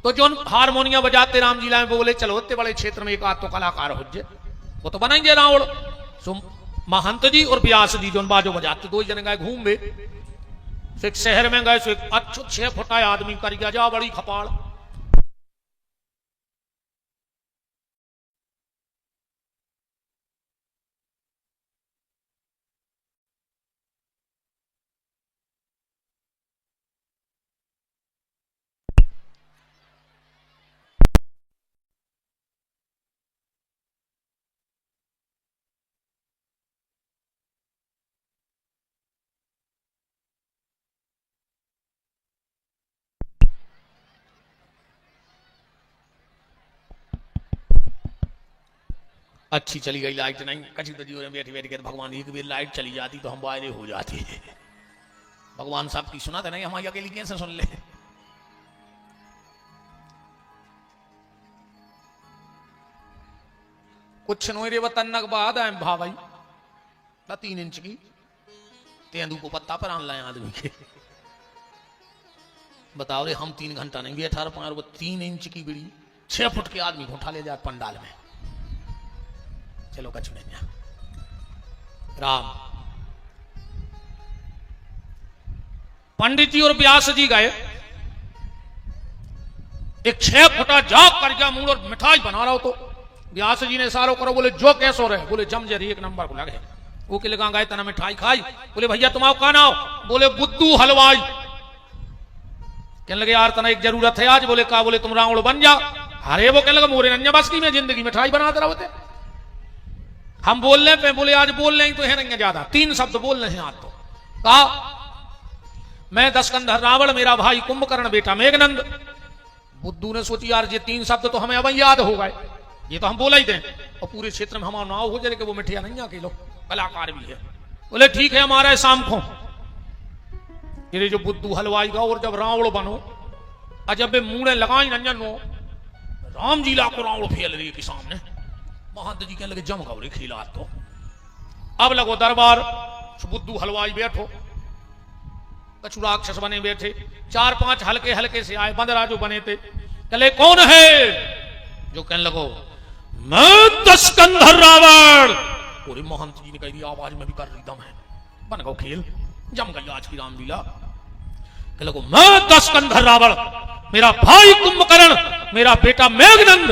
तो जो हारमोनियम बजाते रामलीला में बोले चलो इतने बड़े क्षेत्र में एक आध तो कलाकार हो जाए, वो तो बनाएंगे रावण। सो महंत जी और व्यास जी जो बाजो बजाते, 2 जने गए घूमे, एक शहर में गए, एक अच्छो 6 फुटा आदमी कर गया जा बड़ी खपाड़। अच्छी चली गई लाइट, नहीं कची तो जीवन बैठी बैठी के भगवान एक भी लाइट चली जाती तो हम वायरे हो जाते। भगवान साहब की सुना था नहीं, हमारी अकेली कैसे सुन ले। कुछ नोरे वतन बाद आए भा भाई 3 इंच की तेंदू को पत्ता पर आन लाए आदमी के। बताओ रे हम 3 घंटा नहीं बैठा रहे, वो 3 इंच की बिड़ी 6 फुट के आदमी को उठा ले जाए पंडाल में। चलो कछु नहीं। राम पंडित जी और व्यास जी गए, एक 6 फुटा जाग कर गया मूड और मिठाई बना रहा हो। तो व्यास जी ने सारो करो, बोले जो कैसो रहे, बोले जम जरी 1 नंबर को लगे। वो के लगा गए तना मिठाई खाई, बोले भैया तुम आओ का नाओ, बोले बुद्धू हलवाई। कहने लगे यार तना एक जरूरत है आज, बोले का, बोले तुम रावण बन जा। अरे वो कहने लगा मोरे नन्या बस की मैं जिंदगी मिठाई बनाते रहोते। हम बोलने पे बोले आज बोल रहे तो है नहीं ज्यादा, 3 शब्द बोल रहे हैं आज तो। कहा मैं दशकंधर रावण, मेरा भाई कुंभकर्ण, बेटा मेघनंद। बुद्धू ने सोची यार ये 3 शब्द तो हमें अब याद हो गए, ये तो हम बोला ही दें और पूरे क्षेत्र में हमारा नाव हो जाए कि वो मिठिया नहीं आके लोग कलाकार भी है। बोले ठीक है हमारा शाम को ये जो बुद्धू हलवाई का, और जब रावण बनो अजब मुंह लगाई रंजन हो, राम जी ला को रावण फेल रही के सामने। महंत जी कहने लगे जम गौरे खिला तो अब लगो दरबार। बुद्धू हलवाई बैठो, कछु राक्षस बने बैठे, 4-5 हल्के हल्के से आए बंदरा जो बने थे। कहले कौन है? जो कहने लगो मैं दशकंधर रावण। पूरे महंत जी ने कह दिया आवाज में भी कर रही दम है, बन गो खेल, जम गई आज की रामलीला। कहने लगो मैं दशकंधर रावण, मेरा भाई कुंभकर्ण, मेरा बेटा मेघनंद।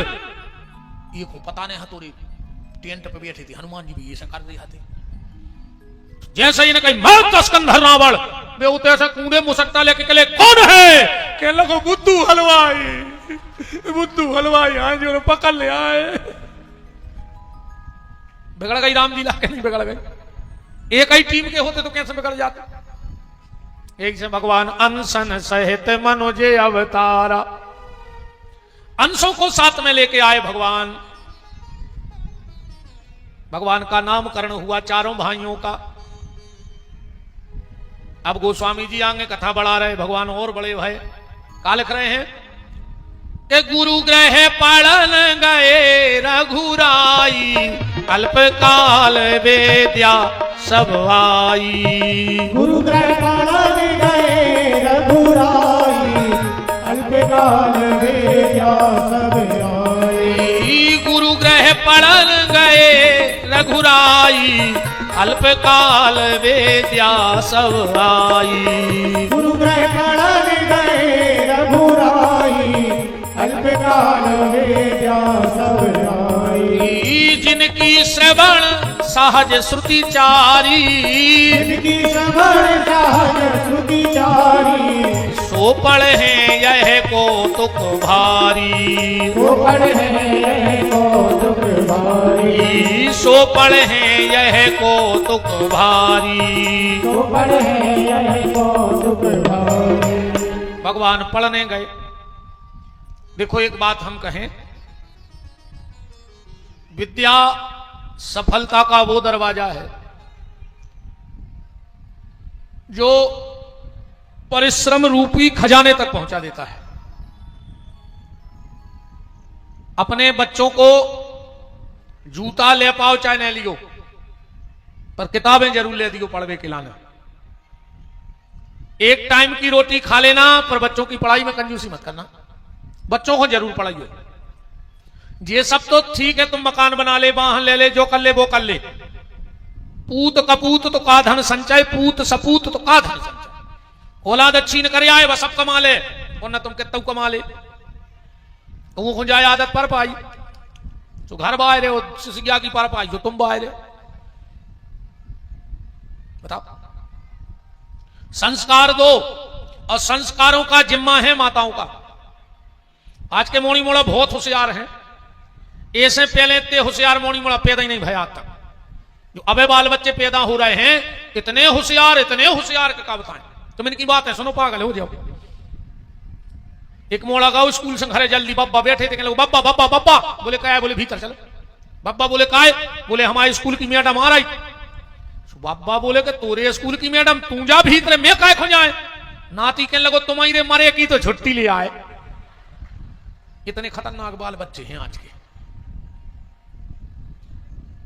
ये को पता नहीं हतोरे टेंट पे बैठे थे, हनुमान जी भी ऐसा कर रहे थे। जैसे ही ने कही मैं दशकंधर रावण, वे उते ऐसा कूड़े मुसट्टा लेके कहले कौन है? कहने लगो बुद्धू हलवाई, बुद्धू हलवाई आए जो पकड़ ले आए। बिगड़ गई रामलीला के नहीं बिगड़ गई? एक ही टीम के होते तो कैसे बिगड़ जाते? एक से भगवान अनशन सहित मनोजे अवतारा, अंशों को साथ में लेके आए भगवान। भगवान का नामकरण हुआ चारों भाइयों का। अब गोस्वामी जी आगे कथा बढ़ा रहे, भगवान और बड़े भय। का लिख रहे हैं कि गुरु ग्रह पालन गए रघुराई, अल्पकाल वेद्या सब आई। गुरु ग्रह पालन गए रघुराई, अल्पकाल वेद्या सब आई। गुरु ग्रह पालन गए रघुराई, अल्पकाल वेद्या सब आई। गुरु ग्रह पालन गए रघुराई, अल्पकाल वेद्या सब आई। जिनकी श्रवण सहज श्रुति चारी, जिनकी श्रवण सहज श्रुति चारी, सो पढ़े यह कौतुक भारी। सो पढ़े यह कौतुक भारी, सो पढ़े यह कौतुक भारी। सो पढ़े यह कौतुक भारी। भगवान पढ़ने गए। देखो एक बात हम कहें, विद्या सफलता का वो दरवाजा है जो परिश्रम रूपी खजाने तक पहुंचा देता है। अपने बच्चों को जूता ले पाओ चाहे नहीं लियो, पर किताबें जरूर ले दियो पढ़वे के लाना। एक टाइम की रोटी खा लेना, पर बच्चों की पढ़ाई में कंजूसी मत करना। बच्चों को जरूर पढ़ाइए। ये सब तो ठीक है, तुम मकान बना ले, वाहन ले ले, जो कर ले वो कर ले। पूत कपूत तो का धन संचय, पूत सपूत तो का धन संचय। औलाद अच्छी न करे आए वह सब कमा ले, और न तुम कितना कमा ले। तो वो खुंजाए आदत पर पाई जो घर बाहर रहे हो, सिसिया की पर पाई जो तुम बाहर रहे। बताओ, संस्कार दो, और संस्कारों का जिम्मा है माताओं का। आज के मोड़ी मोड़ा बहुत होशियार हैं, ऐसे पहले इतने होशियार मोड़ी मोड़ा पैदा ही नहीं भया आज तक। जो अबे बाल बच्चे पैदा हो रहे हैं, इतने होशियार के का बताएं। तुम इनकी बात है सुनो, पागल हो जाओ। एक मोड़ा गाओ स्कूल से घरे जल्दी, बब्बा बैठे थे, बब्बा बब्बा बब्बा, बोले क्या है? बोले भीतर चलो। बब्बा बोले काय? बोले हमारे स्कूल की मैडम आ रही। बब्बा बोले कि तोरे स्कूल की मैडम तू जा भीतर, मैं काय खो जाए? नाती कहने लगो तुम्हारे मरे की तो छुट्टी ले आए। इतने खतरनाक बाल बच्चे हैं आज के।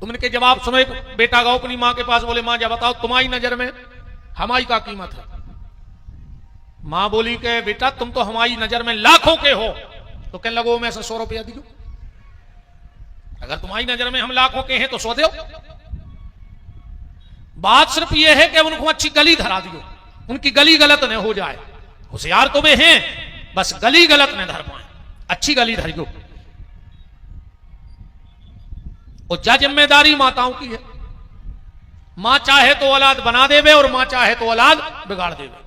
तुम इनके जवाब सुनो। एक बेटा गो अपनी मां के पास, बोले मां जब बताओ तुम्हारी नजर में हमारी का कीमत है? मां बोली कि बेटा तुम तो हमारी नजर में लाखों के हो। तो कहने लगो मैं से 100 रुपया दीजो। अगर तुम्हारी नजर में हम लाखों के हैं तो 100 दो। बात सिर्फ यह है कि उनको अच्छी गली धरा दियो, उनकी गली गलत न हो जाए। होशियार तो वे हैं, बस गली गलत न धर पाए, अच्छी गली धरियो। और जा जिम्मेदारी माताओं की है। मां चाहे तो औलाद बना देवे, और मां चाहे तो औलाद बिगाड़ देवे।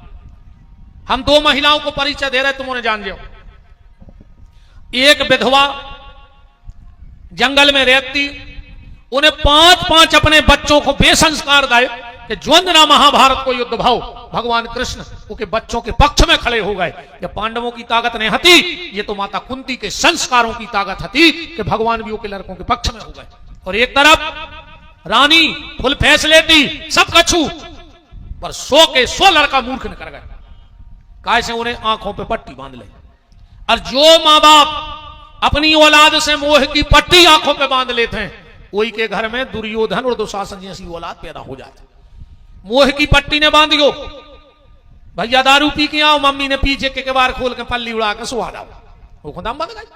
हम 2 महिलाओं को परिचय दे रहे, तुम उन्हें जान लो। एक विधवा जंगल में रहती, उन्हें 5-5 अपने बच्चों को बेसंस्कार दाए कि ज्वंदना महाभारत को युद्ध भाव भगवान कृष्ण उनके बच्चों के पक्ष में खड़े हो गए। ये पांडवों की ताकत नहीं हती, ये तो माता कुंती के संस्कारों की ताकत हती कि भगवान भी उनके लड़कों के पक्ष में हो गए। और एक तरफ रानी फुल फैसले दी सब कछु, पर 100 के 100 लड़का मूर्ख न कर गए। कैसे उन्हें आंखों पे पट्टी बांध ले। और जो मां बाप अपनी औलाद से मोह की पट्टी आंखों पे बांध लेते हैं, वही के घर में दुर्योधन और दुशासन जैसी औलाद पैदा हो जाती। मोह की पट्टी ने बांधियो, भैया दारू पी के आओ, मम्मी ने पीछे के बार खोल के पल्ली उड़ा के सुहा डाओ, वो खुदाम बंद गई।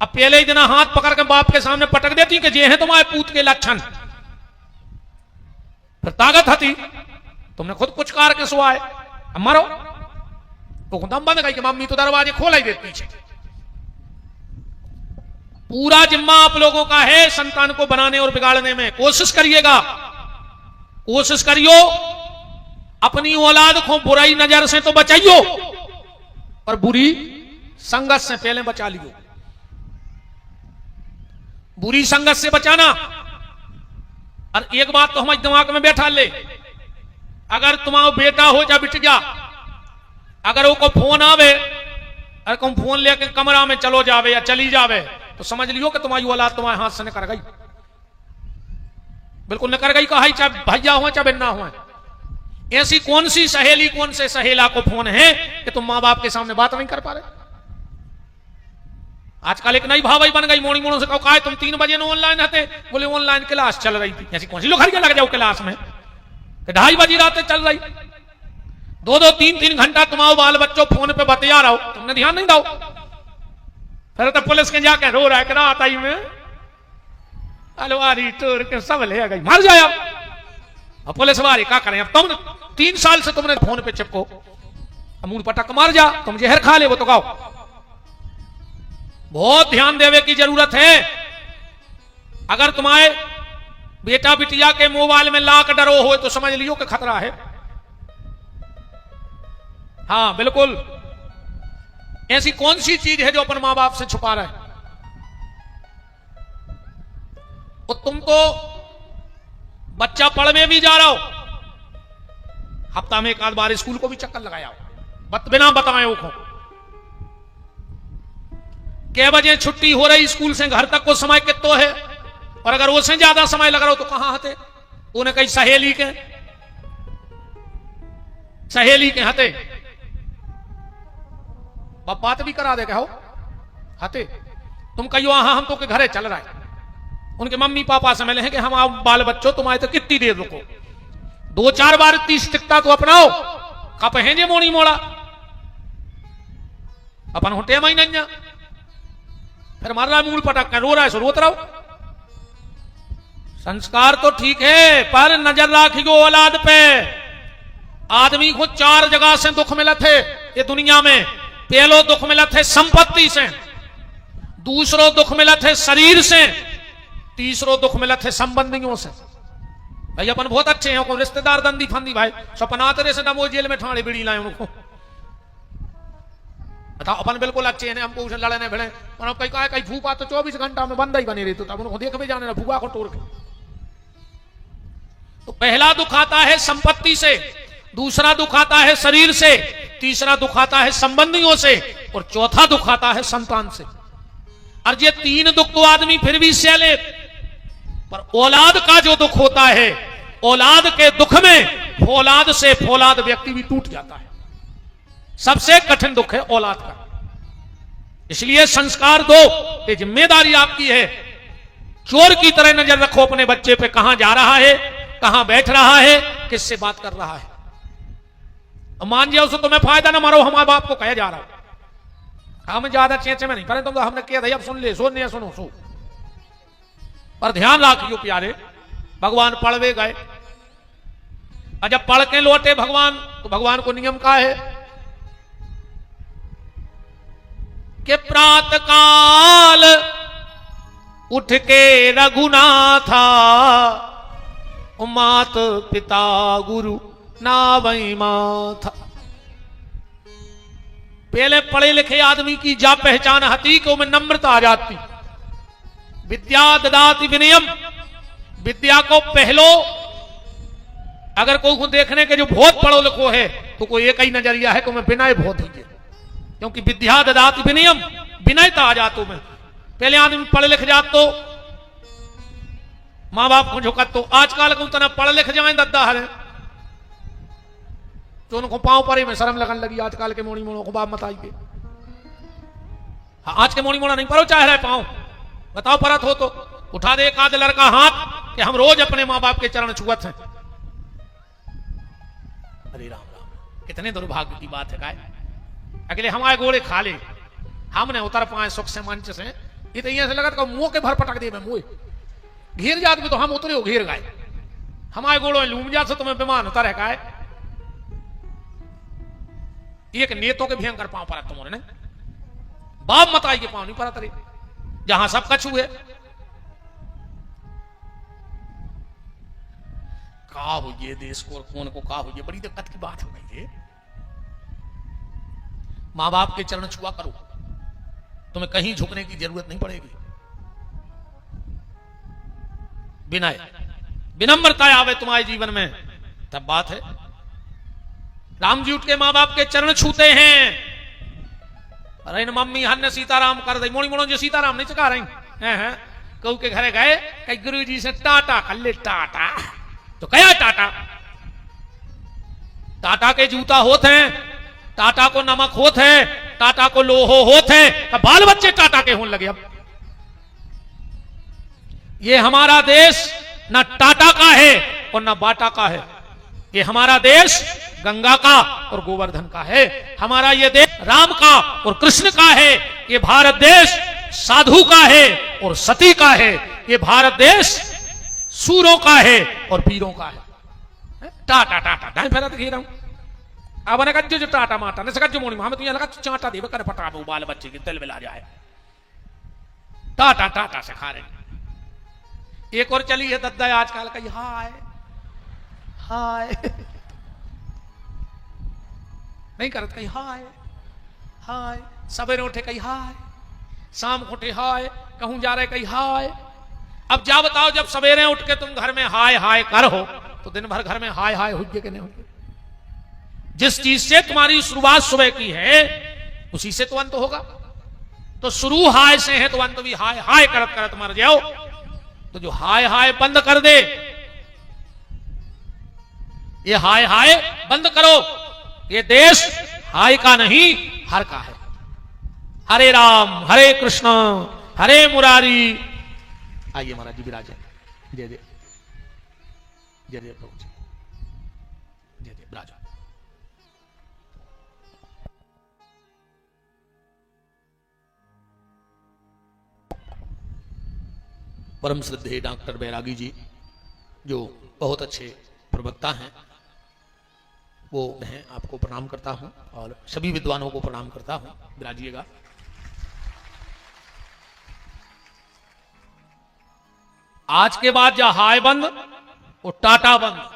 अब पहले ही दिन हाथ पकड़ के बाप के सामने पटक देती कि ये है तुम्हारे पूत के लक्षण। फिर ताकत हती, तुमने खुद कुछ कार के सुहाए, अब मरो। वो खुदाम बंद गई कि मम्मी तो दरवाजे खोल ही देती पीछे। पूरा जिम्मा आप लोगों का है संतान को बनाने और बिगाड़ने में। कोशिश करिएगा, कोशिश करियो अपनी औलाद को बुराई नजर से तो बचाइयो, और बुरी संगत से पहले बचा लियो। बुरी संगत से बचाना। और एक बात तो हमारे दिमाग में बैठा ले, अगर तुम्हारा बेटा हो या बिट गया, अगर वो को फोन आवे और तुम फोन लेके कमरा में चलो जावे या चली जावे, तो समझ लियो कि तुम्हारी औलाद तुम्हारे हाथ से निकल गई। बिल्कुल निकल गई कहा, चाहे भैया हो चाहे बिन्ना हो। ऐसी कौन सी सहेली कौन से सहेला को फोन है कि तुम मां बाप के सामने बात नहीं कर पा रहे। आजकल एक नई भावई बन गई, मोड़ी मोड़ों से कहा तुम 3 बजे ऑनलाइन हते, बोले ऑनलाइन क्लास चल रही थी। ऐसी कौन सी लोग लग जाओ क्लास में, 2:30 बजे रात चल रही। 2-2, 3-3 घंटा तुम्हारे बाल बच्चों फोन पे बतिया रहो, तुमने ध्यान नहीं दो। फिर तो पुलिस के जाके रो रहा है कि रात आई में अलवारी टूर के सब ले गई, मर जाए। अब पुलिस वाले क्या करें, अब तुम 3 साल से तुमने फोन पे चिपको, मुंह पटक मर जा, तुम जहर खा ले वो तो खाओ। बहुत ध्यान देवे की जरूरत है। अगर तुम्हारे बेटा बिटिया के मोबाइल में लाख डरो हो तो समझ लियो कि खतरा है। हाँ बिल्कुल, ऐसी कौन सी चीज है जो अपन मां बाप से छुपा रहे। और तुम तो बच्चा पढ़ में भी जा रहा हो, हफ्ता में 1 आध बार स्कूल को भी चक्कर लगाया हो, बिना बताए वो कै बजे छुट्टी हो रही स्कूल से घर तक को समय कितो है, और अगर उससे ज्यादा समय लग रहा हो तो कहां हते। उन्हें कहीं सहेली के हते बात भी करा दे कहो हते। तुम कहियो हाँ हम तो के घरे चल रहा है, उनके मम्मी पापा से मिले हैं कि हम आओ बाल बच्चों तुम्हारे तो कितनी देर रुको, 2-4 बार इतनी स्टिकता तो अपनाओ। कप है जे मोड़ी मोड़ा अपन होटे में नहीं, फिर मर रहा है मूड पटक रो रहा है, सो रोत रहो। संस्कार तो ठीक है, पर नजर राखियो औलाद पे। आदमी को 4 जगह से दुख मिला थे ये दुनिया में। पहलो दुख मिला थे संपत्ति से, दूसरो दुख मिला थे शरीर से, तीसरो दुख मिला थे संबंधियों से। भाई अपन बहुत अच्छे हैं, रिश्तेदार दंदी फंदी भाई सपना तेरे से दमो जेल में ठाणे बिड़ी लाए उनको बताओ। अपन बिल्कुल अच्छे हैं, हमको उसे लड़ने भिड़े, कहीं फूफा तो 24 घंटा में बंदा ही बनी रही, तो तब उनको देख भी जाने ना फूफा को तोड़ के। तो पहला दुख आता है संपत्ति से, दूसरा दुख आता है शरीर से, तीसरा दुख आता है संबंधियों से, और चौथा दुख आता है संतान से। और ये 3 दुख तो आदमी फिर भी सह ले, पर औलाद का जो दुख होता है, औलाद के दुख में फौलाद से फौलाद व्यक्ति भी टूट जाता है। सबसे कठिन दुख है औलाद का। इसलिए संस्कार दो, ये जिम्मेदारी आपकी है। चोर की तरह नजर रखो अपने बच्चे पे, कहां जा रहा है, कहां बैठ रहा है, किससे बात कर रहा है। मान जाओ तो तुम्हें फायदा ना मारो, हमारे बाप को कहे जा रहा हूं, हम ज्यादा चेचे में नहीं पड़े, तुम तो हमने किया था, अब सुन ले, सुन सुनो सो। पर ध्यान रखियो प्यारे, भगवान पढ़वे गए, और जब पढ़ के लौटे भगवान, तो भगवान को नियम का है कि प्रातः काल उठ के रघुनाथा, मात पिता गुरु नावई माथा। पहले पढ़े लिखे आदमी की जा पहचान हती कि उनमें नम्रता आ जाती। विद्या ददाति विनयम, विद्या को पहलो, अगर कोई को देखने के जो बहुत पढ़ो लिखो है तो कोई एक ही नजरिया है कि मैं विनय बहुत ही, क्योंकि विद्या ददाति विनयम, विनयता आ जातो में। पहले आदमी पढ़ लिख जात तो माँ बाप को झुकत, तो आजकल को तना पढ़ लिख जाए दद्दा हरे तो उनको पांव परे में शर्म लगन लगी। आजकल के मोड़ी मोड़ों को बाप मत आइए। हाँ, आज के मोड़ी मोड़ा नहीं परो चाह रहे पांव, बताओ परत हो तो उठा दे एक आध लड़का हाथ कि हम रोज अपने माँ बाप के चरण छुअत हैं। अरे राम राम, कितने दुर्भाग्य की बात है। काय अगले हमारे गोड़े खा ले, हमने उतर पाए सुख से मंच से, ये तो से लगा तो मुंह के भर पटक दे मैं मुंह घेर जात में, तो हम उतरे हो घेर गए हमारे गोड़ों में लूम जा, तो तुम्हें विमान उतर है। काय एक नेतों के भयंकर पांव पर तुम्हारे ने बाप मत आई के पांव नहीं पर तरे, जहां सब कछु है। का हो ये देश को और कौन को का हो, ये बड़ी दिक्कत की बात हो गई। मां बाप के चरण छुआ करो, तुम्हें कहीं झुकने की जरूरत नहीं पड़ेगी। विनय विनम्रता आवे तुम्हारे जीवन में तब बात है। राम जी उठ के मां बाप के चरण छूते हैं। अरे इन मम्मी हन्ने सीताराम कर दे, मोड़ी मोड़ो जो सीताराम नहीं चका रही हैं। कहू के घरे गए कई गुरु जी से टाटा कर ले, टाटा तो कया टाटा, टाटा के जूता होते हैं, टाटा को नमक होते हैं, टाटा को लोहो होते हैं, बाल बच्चे टाटा के होने लगे। अब ये हमारा देश न टाटा का है और न बाटा का है, ये हमारा देश गंगा का और गोवर्धन का है। हमारा ये देश राम का और कृष्ण का है। ये भारत देश साधु का है और सती का है। ये भारत देश सूरों का है और वीरों का है। टाटा टाटा दाएं फेरा तो घेरा हूं अब ने कज्जो जो टाटा माटा ने सकज्जो मोनी हमें तुझे लगा चाटा देवे कर पटा दो बाल बच्चे के दिल मिला जाए। टाटा टाटा से खा रहे। एक और चली है दद्दा आजकल का, हाय हाय नहीं करत कहीं हाय हाय, सवेरे उठे कहीं हाय, शाम को उठे हाय, कहूं जा रहे कहीं हाय। अब जा बताओ, जब सवेरे उठ के तुम घर में हाय हाय कर हो तो दिन भर घर में हाय हाय हुई कि नहीं हुई। जिस चीज से तुम्हारी शुरुआत सुबह की है उसी से तो अंत होगा। तो शुरू हाय से है तो अंत भी हाय हाय करत करत मर जाओ। तो जो हाय हाय बंद कर दे, ये हाय हाय बंद करो। ये देश हाय का नहीं हर का है। हरे राम हरे कृष्ण हरे मुरारी। आइए महाराज जी विराजे। जय जय जय जय प्रभु जी, जय जय विराज। परम श्रद्धेय डॉक्टर बैरागी जी जो बहुत अच्छे प्रवक्ता हैं, वो मैं आपको प्रणाम करता हूं और सभी विद्वानों को प्रणाम करता हूं। विराजिएगा। आज के बाद जा हाय बंद और टाटा बंद,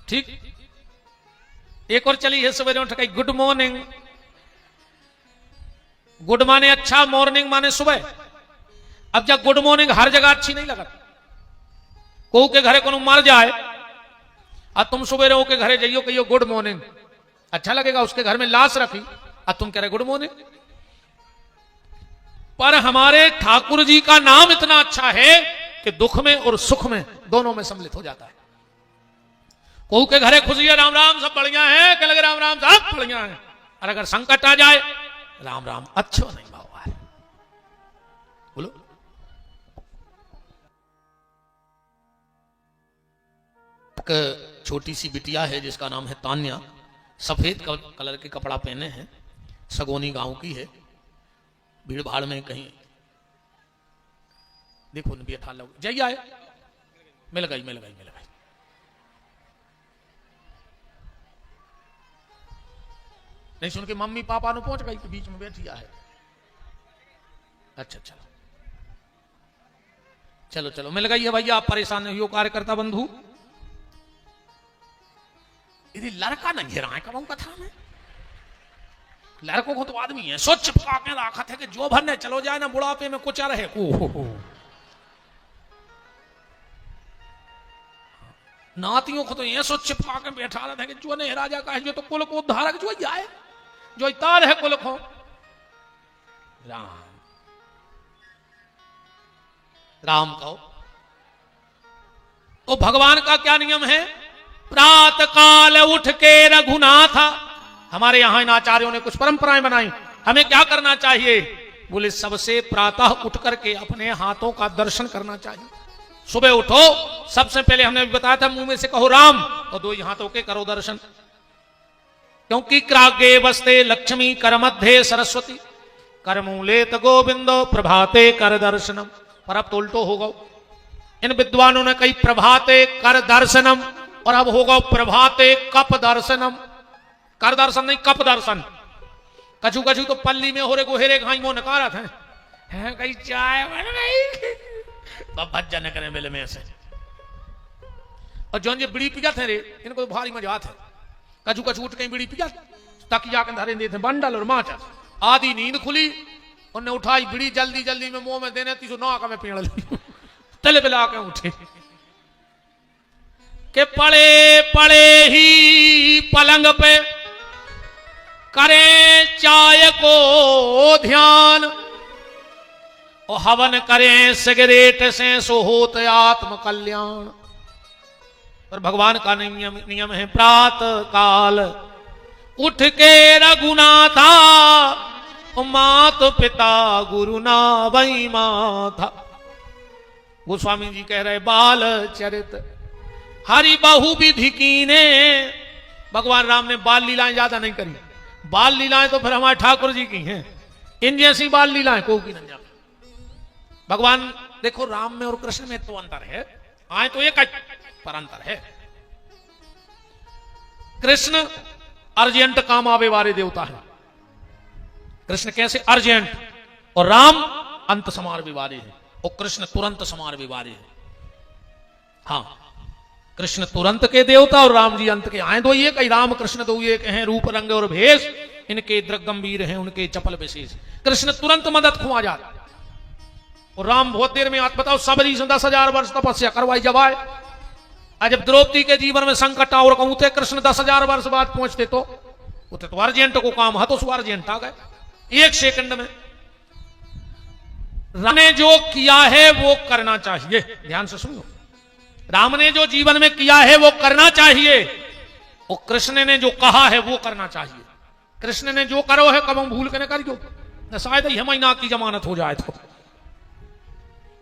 ठीक। एक और चली है सवेरे उठ के गुड मॉर्निंग। गुड माने अच्छा, मॉर्निंग माने सुबह। अब जब गुड मॉर्निंग हर जगह अच्छी नहीं लगती। को के घरे को मर जाए और तुम सवेरे हो के घरे जाइयो कहियो गुड मॉर्निंग, अच्छा लगेगा। उसके घर में लाश रखी और तुम कह रहे गुड मॉर्निंग। पर हमारे ठाकुर जी का नाम इतना अच्छा है कि दुख में और सुख में दोनों में सम्मिलित हो जाता है। कोहू के घरे खुशी है, राम राम सब बढ़िया है, कह लगे राम राम सब बढ़िया है। और अगर संकट आ जाए राम राम अच्छो नहीं भाव है। बोलो। एक छोटी सी बिटिया है जिसका नाम है तान्या, सफेद कलर के कपड़ा पहने हैं, सगोनी गांव की है। भीड़ भाड़ में कहीं देखो न बैठा लो, जाइए आए, मिल गई मिल गई मिल गई। नहीं सुन के मम्मी पापा ने पहुंच गई कि बीच में बैठी है। अच्छा चलो चलो चलो मिल गई है भैया, आप परेशान नहीं हो कार्यकर्ता बंधु। यदि लड़का नहीं घेरा है कब कथा में, लड़कों को तो आदमी है सोच पका के रखा थे कि जो भरने चलो जाए ना बुढ़ापे में कुछ रहे। नातियों को तो ऐसो चिपका के बैठा रहता है कि जो ने राजा का है, जो तो कुल को उद्धारक जो ही आए, जो तार है कुल को। राम राम कहो तो भगवान का क्या नियम है? प्रातः काल उठ के रघुनाथ। हमारे यहां इन आचार्यों ने कुछ परंपराएं बनाई, हमें क्या करना चाहिए? बोले सबसे प्रातः उठ करके अपने हाथों का दर्शन करना चाहिए। सुबह उठो, सबसे पहले हमने बताया था मुंह में से कहो राम, और दो ही हाथों के करो दर्शन। क्योंकि क्रागे बसते लक्ष्मी कर मध्य सरस्वती करमूलेत गोविंदो प्रभाते कर दर्शनम। पर अब तो उल्टो होगा, इन विद्वानों ने कही प्रभाते कर दर्शनम, और अब होगा प्रभाते कप दर्शनम। कर दर्शन नहीं, कप दर्शन। कछु कछु तो पल्ली में हो रे गोहेरे घाई मो नकारा था है कहीं चाय बन रही तो भज्जन करे मिले में से। और जो ये बीड़ी पिया थे रे, इनको तो भारी मजा आता है। कछु कछु उठ के बीड़ी पिया, तकिया के धरे देते बंडल और माचा। आधी नींद खुली, उन्हें उठाई बीड़ी, जल्दी जल्दी में मुंह में देने तीसो नाक में पीण ली, तले पे लाके उठे के पड़े पड़े ही पलंग पे करे चाय को ध्यान, और हवन करें सिगरेट से सो होत आत्म कल्याण। पर भगवान का नियम है प्रातः काल उठ के रघुनाथा, मात पिता गुरु ना वही माथा। गोस्वामी जी कह रहे बाल चरित हरि बहु विधि कीने। भगवान राम ने बाल लीलाएं ज्यादा नहीं करी, बाल लीलाएं तो फिर हमारे ठाकुर जी की हैं, इन जैसी बाल लीलाएं को की नहीं। भगवान देखो राम में और कृष्ण में तो अंतर है, आए तो एक पर अंतर है। कृष्ण अर्जेंट काम आवे वाले देवता है, कृष्ण कैसे अर्जेंट, और राम अंत समार विवादे है, और कृष्ण तुरंत समार विवादे है। हाँ, कृष्ण तुरंत के देवता और राम जी अंत के। आए दो ये, कहीं राम कृष्ण दो ये कहें रूप रंग और भेष, इनके दृग गंभीर हैं उनके चपल विशेष। कृष्ण तुरंत मदद खुआ जाता, और राम बहुत देर में। आज बताओ सबरी से 10,000 वर्ष तपस्या करवाई जब आए। आज जब द्रौपदी के जीवन में संकट और कहूं थे, कृष्ण 10,000 वर्ष बाद पहुंचते तो उते तो अर्जेंट को काम है, तो सो अर्जेंट आ गए 1 सेकंड में। राम ने जो किया है वो करना चाहिए, ध्यान से सुनो। राम ने जो जीवन में किया है वो करना चाहिए, और कृष्ण ने जो कहा है वो करना चाहिए। कृष्ण ने जो करो है कब हम भूल के न करियो, न शायद ही महीना की जमानत हो जाए तो।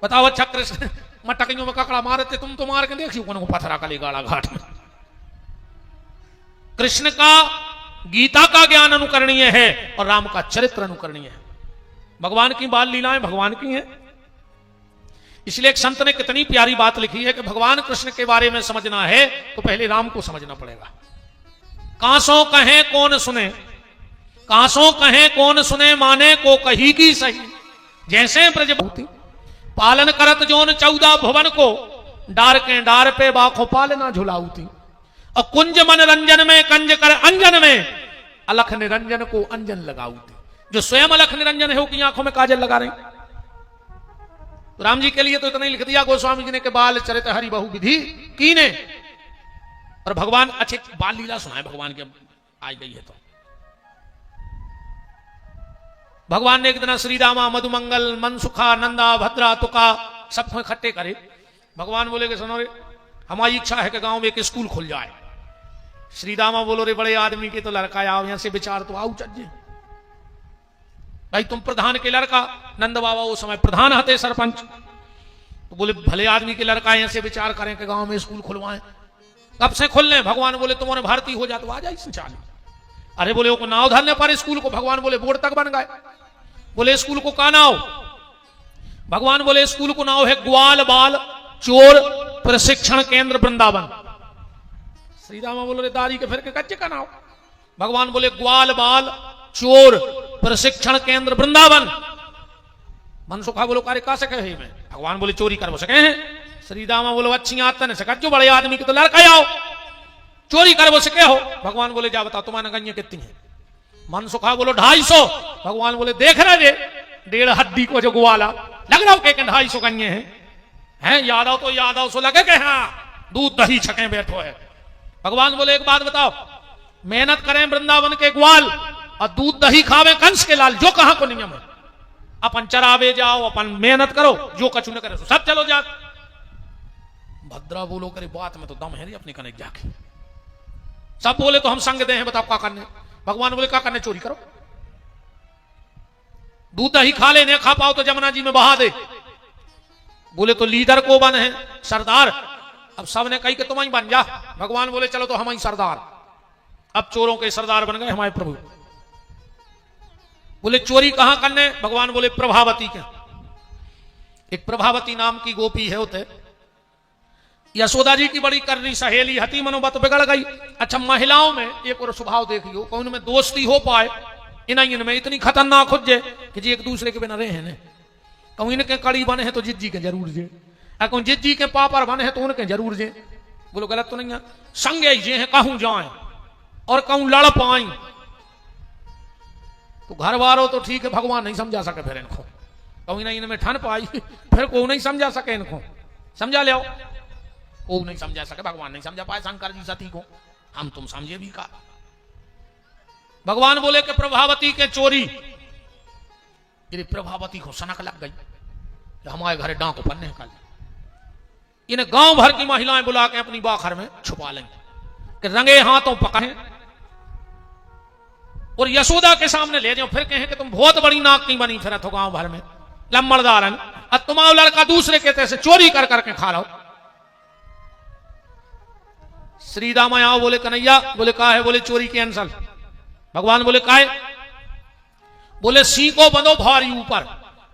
बताओ अच्छा कृष्ण मटकियों में ककड़ा मारते, तुम तो मार के देखियो को पथरा कली गाड़ा घाट में। कृष्ण का गीता का ज्ञान अनुकरणीय है, और राम का चरित्र अनुकरणीय है। भगवान की बाल लीलाएं भगवान की हैं। इसलिए एक संत ने कितनी प्यारी बात लिखी है कि भगवान कृष्ण के बारे में समझना है तो पहले राम को समझना पड़ेगा। कांसों कहें कौन सुने, कांसों कहें कौन सुने, माने को कही की सही। जैसे ब्रजभूति पालन करत जोन 14 भुवन को, डार के डार पे बाखो पालना झुलाऊती। और कुंज मन रंजन में कंज कर अंजन में, अलख निरंजन को अंजन लगाऊती। जो स्वयं अलख निरंजन है वो की आंखों में काजल लगा रहे। तो राम जी के लिए तो इतना ही लिख दिया गोस्वामी जी ने कि बाल चरित हरि बहु विधि कीने। और भगवान अच्छे बाल लीला सुनाए भगवान के, आई गई है तो। भगवान ने एक दिन श्री रामा मधुमंगल मनसुखा नंदा भद्रा तुका सबको इकट्ठे करे। भगवान बोले कि सुनो रे, हमारी इच्छा है कि गांव में एक स्कूल खुल जाए। श्री रामा बोलो रे, बड़े आदमी के तो लड़का आओ, यहां से विचार तो आओ चज्जे। भाई तुम प्रधान के लड़का, नंद बाबा उस समय प्रधान हते सरपंच, तो बोले भले आदमी के लड़का यहां से विचार करें कि गांव में स्कूल खुलवाएं। कब से खुलने? भगवान बोले तुम्हारे भर्ती हो जा तो आ जाए संचालन। अरे बोले वो नाव धरने पर स्कूल को, भगवान बोले बोर्ड तक बन गए। बोले स्कूल को का नाव? भगवान बोले स्कूल को नाव है ग्वाल बाल चोर प्रशिक्षण केंद्र वृंदावन। श्री रामा बोलो रे दारी के फिर के कच्चे का नाव। भगवान बोले ग्वाल बाल चोर प्रशिक्षण केंद्र वृंदावन। मनसुखा बोलो कार्य का सके है मैं? भगवान बोले चोरी कर सके हैं। श्री रामा बोलो अच्छी आतन सका, जो बड़े आदमी के तो लड़का आओ चोरी कर वो सके हो। भगवान बोले जा बताओ तुम्हारे गंजे कितनी है? मनसुखा बोलो 250। भगवान बोले देख रहे रे 1.5 हड्डी को जो ग्वाला लग रहा हो के 250 गंजे हैं। यादव तो यादव सो लगे के हाँ दूध दही छके बैठो है। भगवान बोले एक बात बताओ, मेहनत करें वृंदावन के ग्वाल और दूध दही खावे कंस के लाल, जो कहां को नियम है। अपन चरावे जाओ, अपन मेहनत करो, जो कछु न करे सब चलो जा। भद्रा बोलो करे बात में तो दम है रे अपने कने जाके। सब बोले तो हम संग दे हैं, बताओ क्या करने। भगवान बोले क्या करने, चोरी करो। दूध दही खा ले, नहीं खा पाओ तो जमुना जी में बहा दे। बोले तो लीडर को बन है, सरदार। अब सबने कही कि तुम ही बन जा। भगवान बोले चलो तो हम ही सरदार। अब चोरों के सरदार बन गए हमारे प्रभु। बोले चोरी कहां करने, भगवान बोले प्रभावती के। एक प्रभावती नाम की गोपी है होते, यशोदा जी की बड़ी करनी सहेली हती, मनोबत बिगड़ गई। अच्छा महिलाओं में एक और स्वभाव देखियो, कौन में दोस्ती हो पाए, इनमें इतनी खतरनाक हो जाए कि जी एक दूसरे के बिना रहे हैं। कहूँ इनके कड़ी बने हैं तो जिज्जी के जरूर जे, कहूँ जिज्जी के पापड़ बने हैं तो उनके जरूर जे। बोलो गलत तो नहीं है। संगे जे हैं कहूँ जाए और कहूँ लड़ पाए तो घर वालों तो ठीक है, भगवान नहीं समझा सके फिर इनको। कहूँ ना इनमें ठन पाई फिर को नहीं समझा सके इनको, समझा ले वो नहीं समझा सके, भगवान नहीं समझा पाए शंकर जी सती को, हम तुम समझे भी का। भगवान बोले कि प्रभावती के चोरी, यदि प्रभावती को सनक लग गई कि हमारे घर डांक पन्ने कल, इन्हें गांव भर की महिलाएं बुला के अपनी बाखर में छुपा लेंगे कि रंगे हाथों पकड़े और यशोदा के सामने ले जाओ। फिर कहें कि तुम बहुत बड़ी नाक नहीं बनी फिर तो गांव भर में लम्बड़दारन, और तुम्हारा लड़का दूसरे के तैसे चोरी कर करके खा रहा हो। श्री राम आओ, बोले कन्हैया। बोले का है, बोले चोरी कैंसल। भगवान बोले का है, बोले सी को बंधो भारी ऊपर।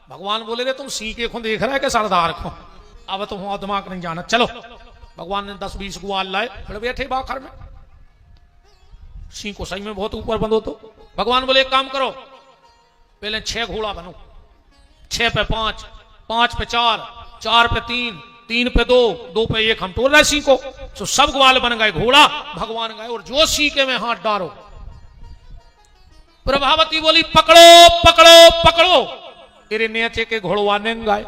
भगवान बोले रे तुम सी के को देख रहा है कि सरदार को, अब तुम दिमाग नहीं जाना, चलो। भगवान ने 10-20 ग्वाल लाए, फिर बैठे बाखर में। सी को सही में बहुत ऊपर बंधो तो भगवान बोले एक काम करो, पहले 6 घोड़ा बनो, 6 पे 5, 5 पे 4, 4 पे 3, 3 पे 2, 2 पे 1 हम तोड़ रहे सी को। तो सब ग्वाल बन गए घोड़ा, भगवान गए और जो सीके में हाथ डालो। प्रभावती बोली पकड़ो पकड़ो पकड़ो, तेरे नीचे के घोड़वा ने गाए।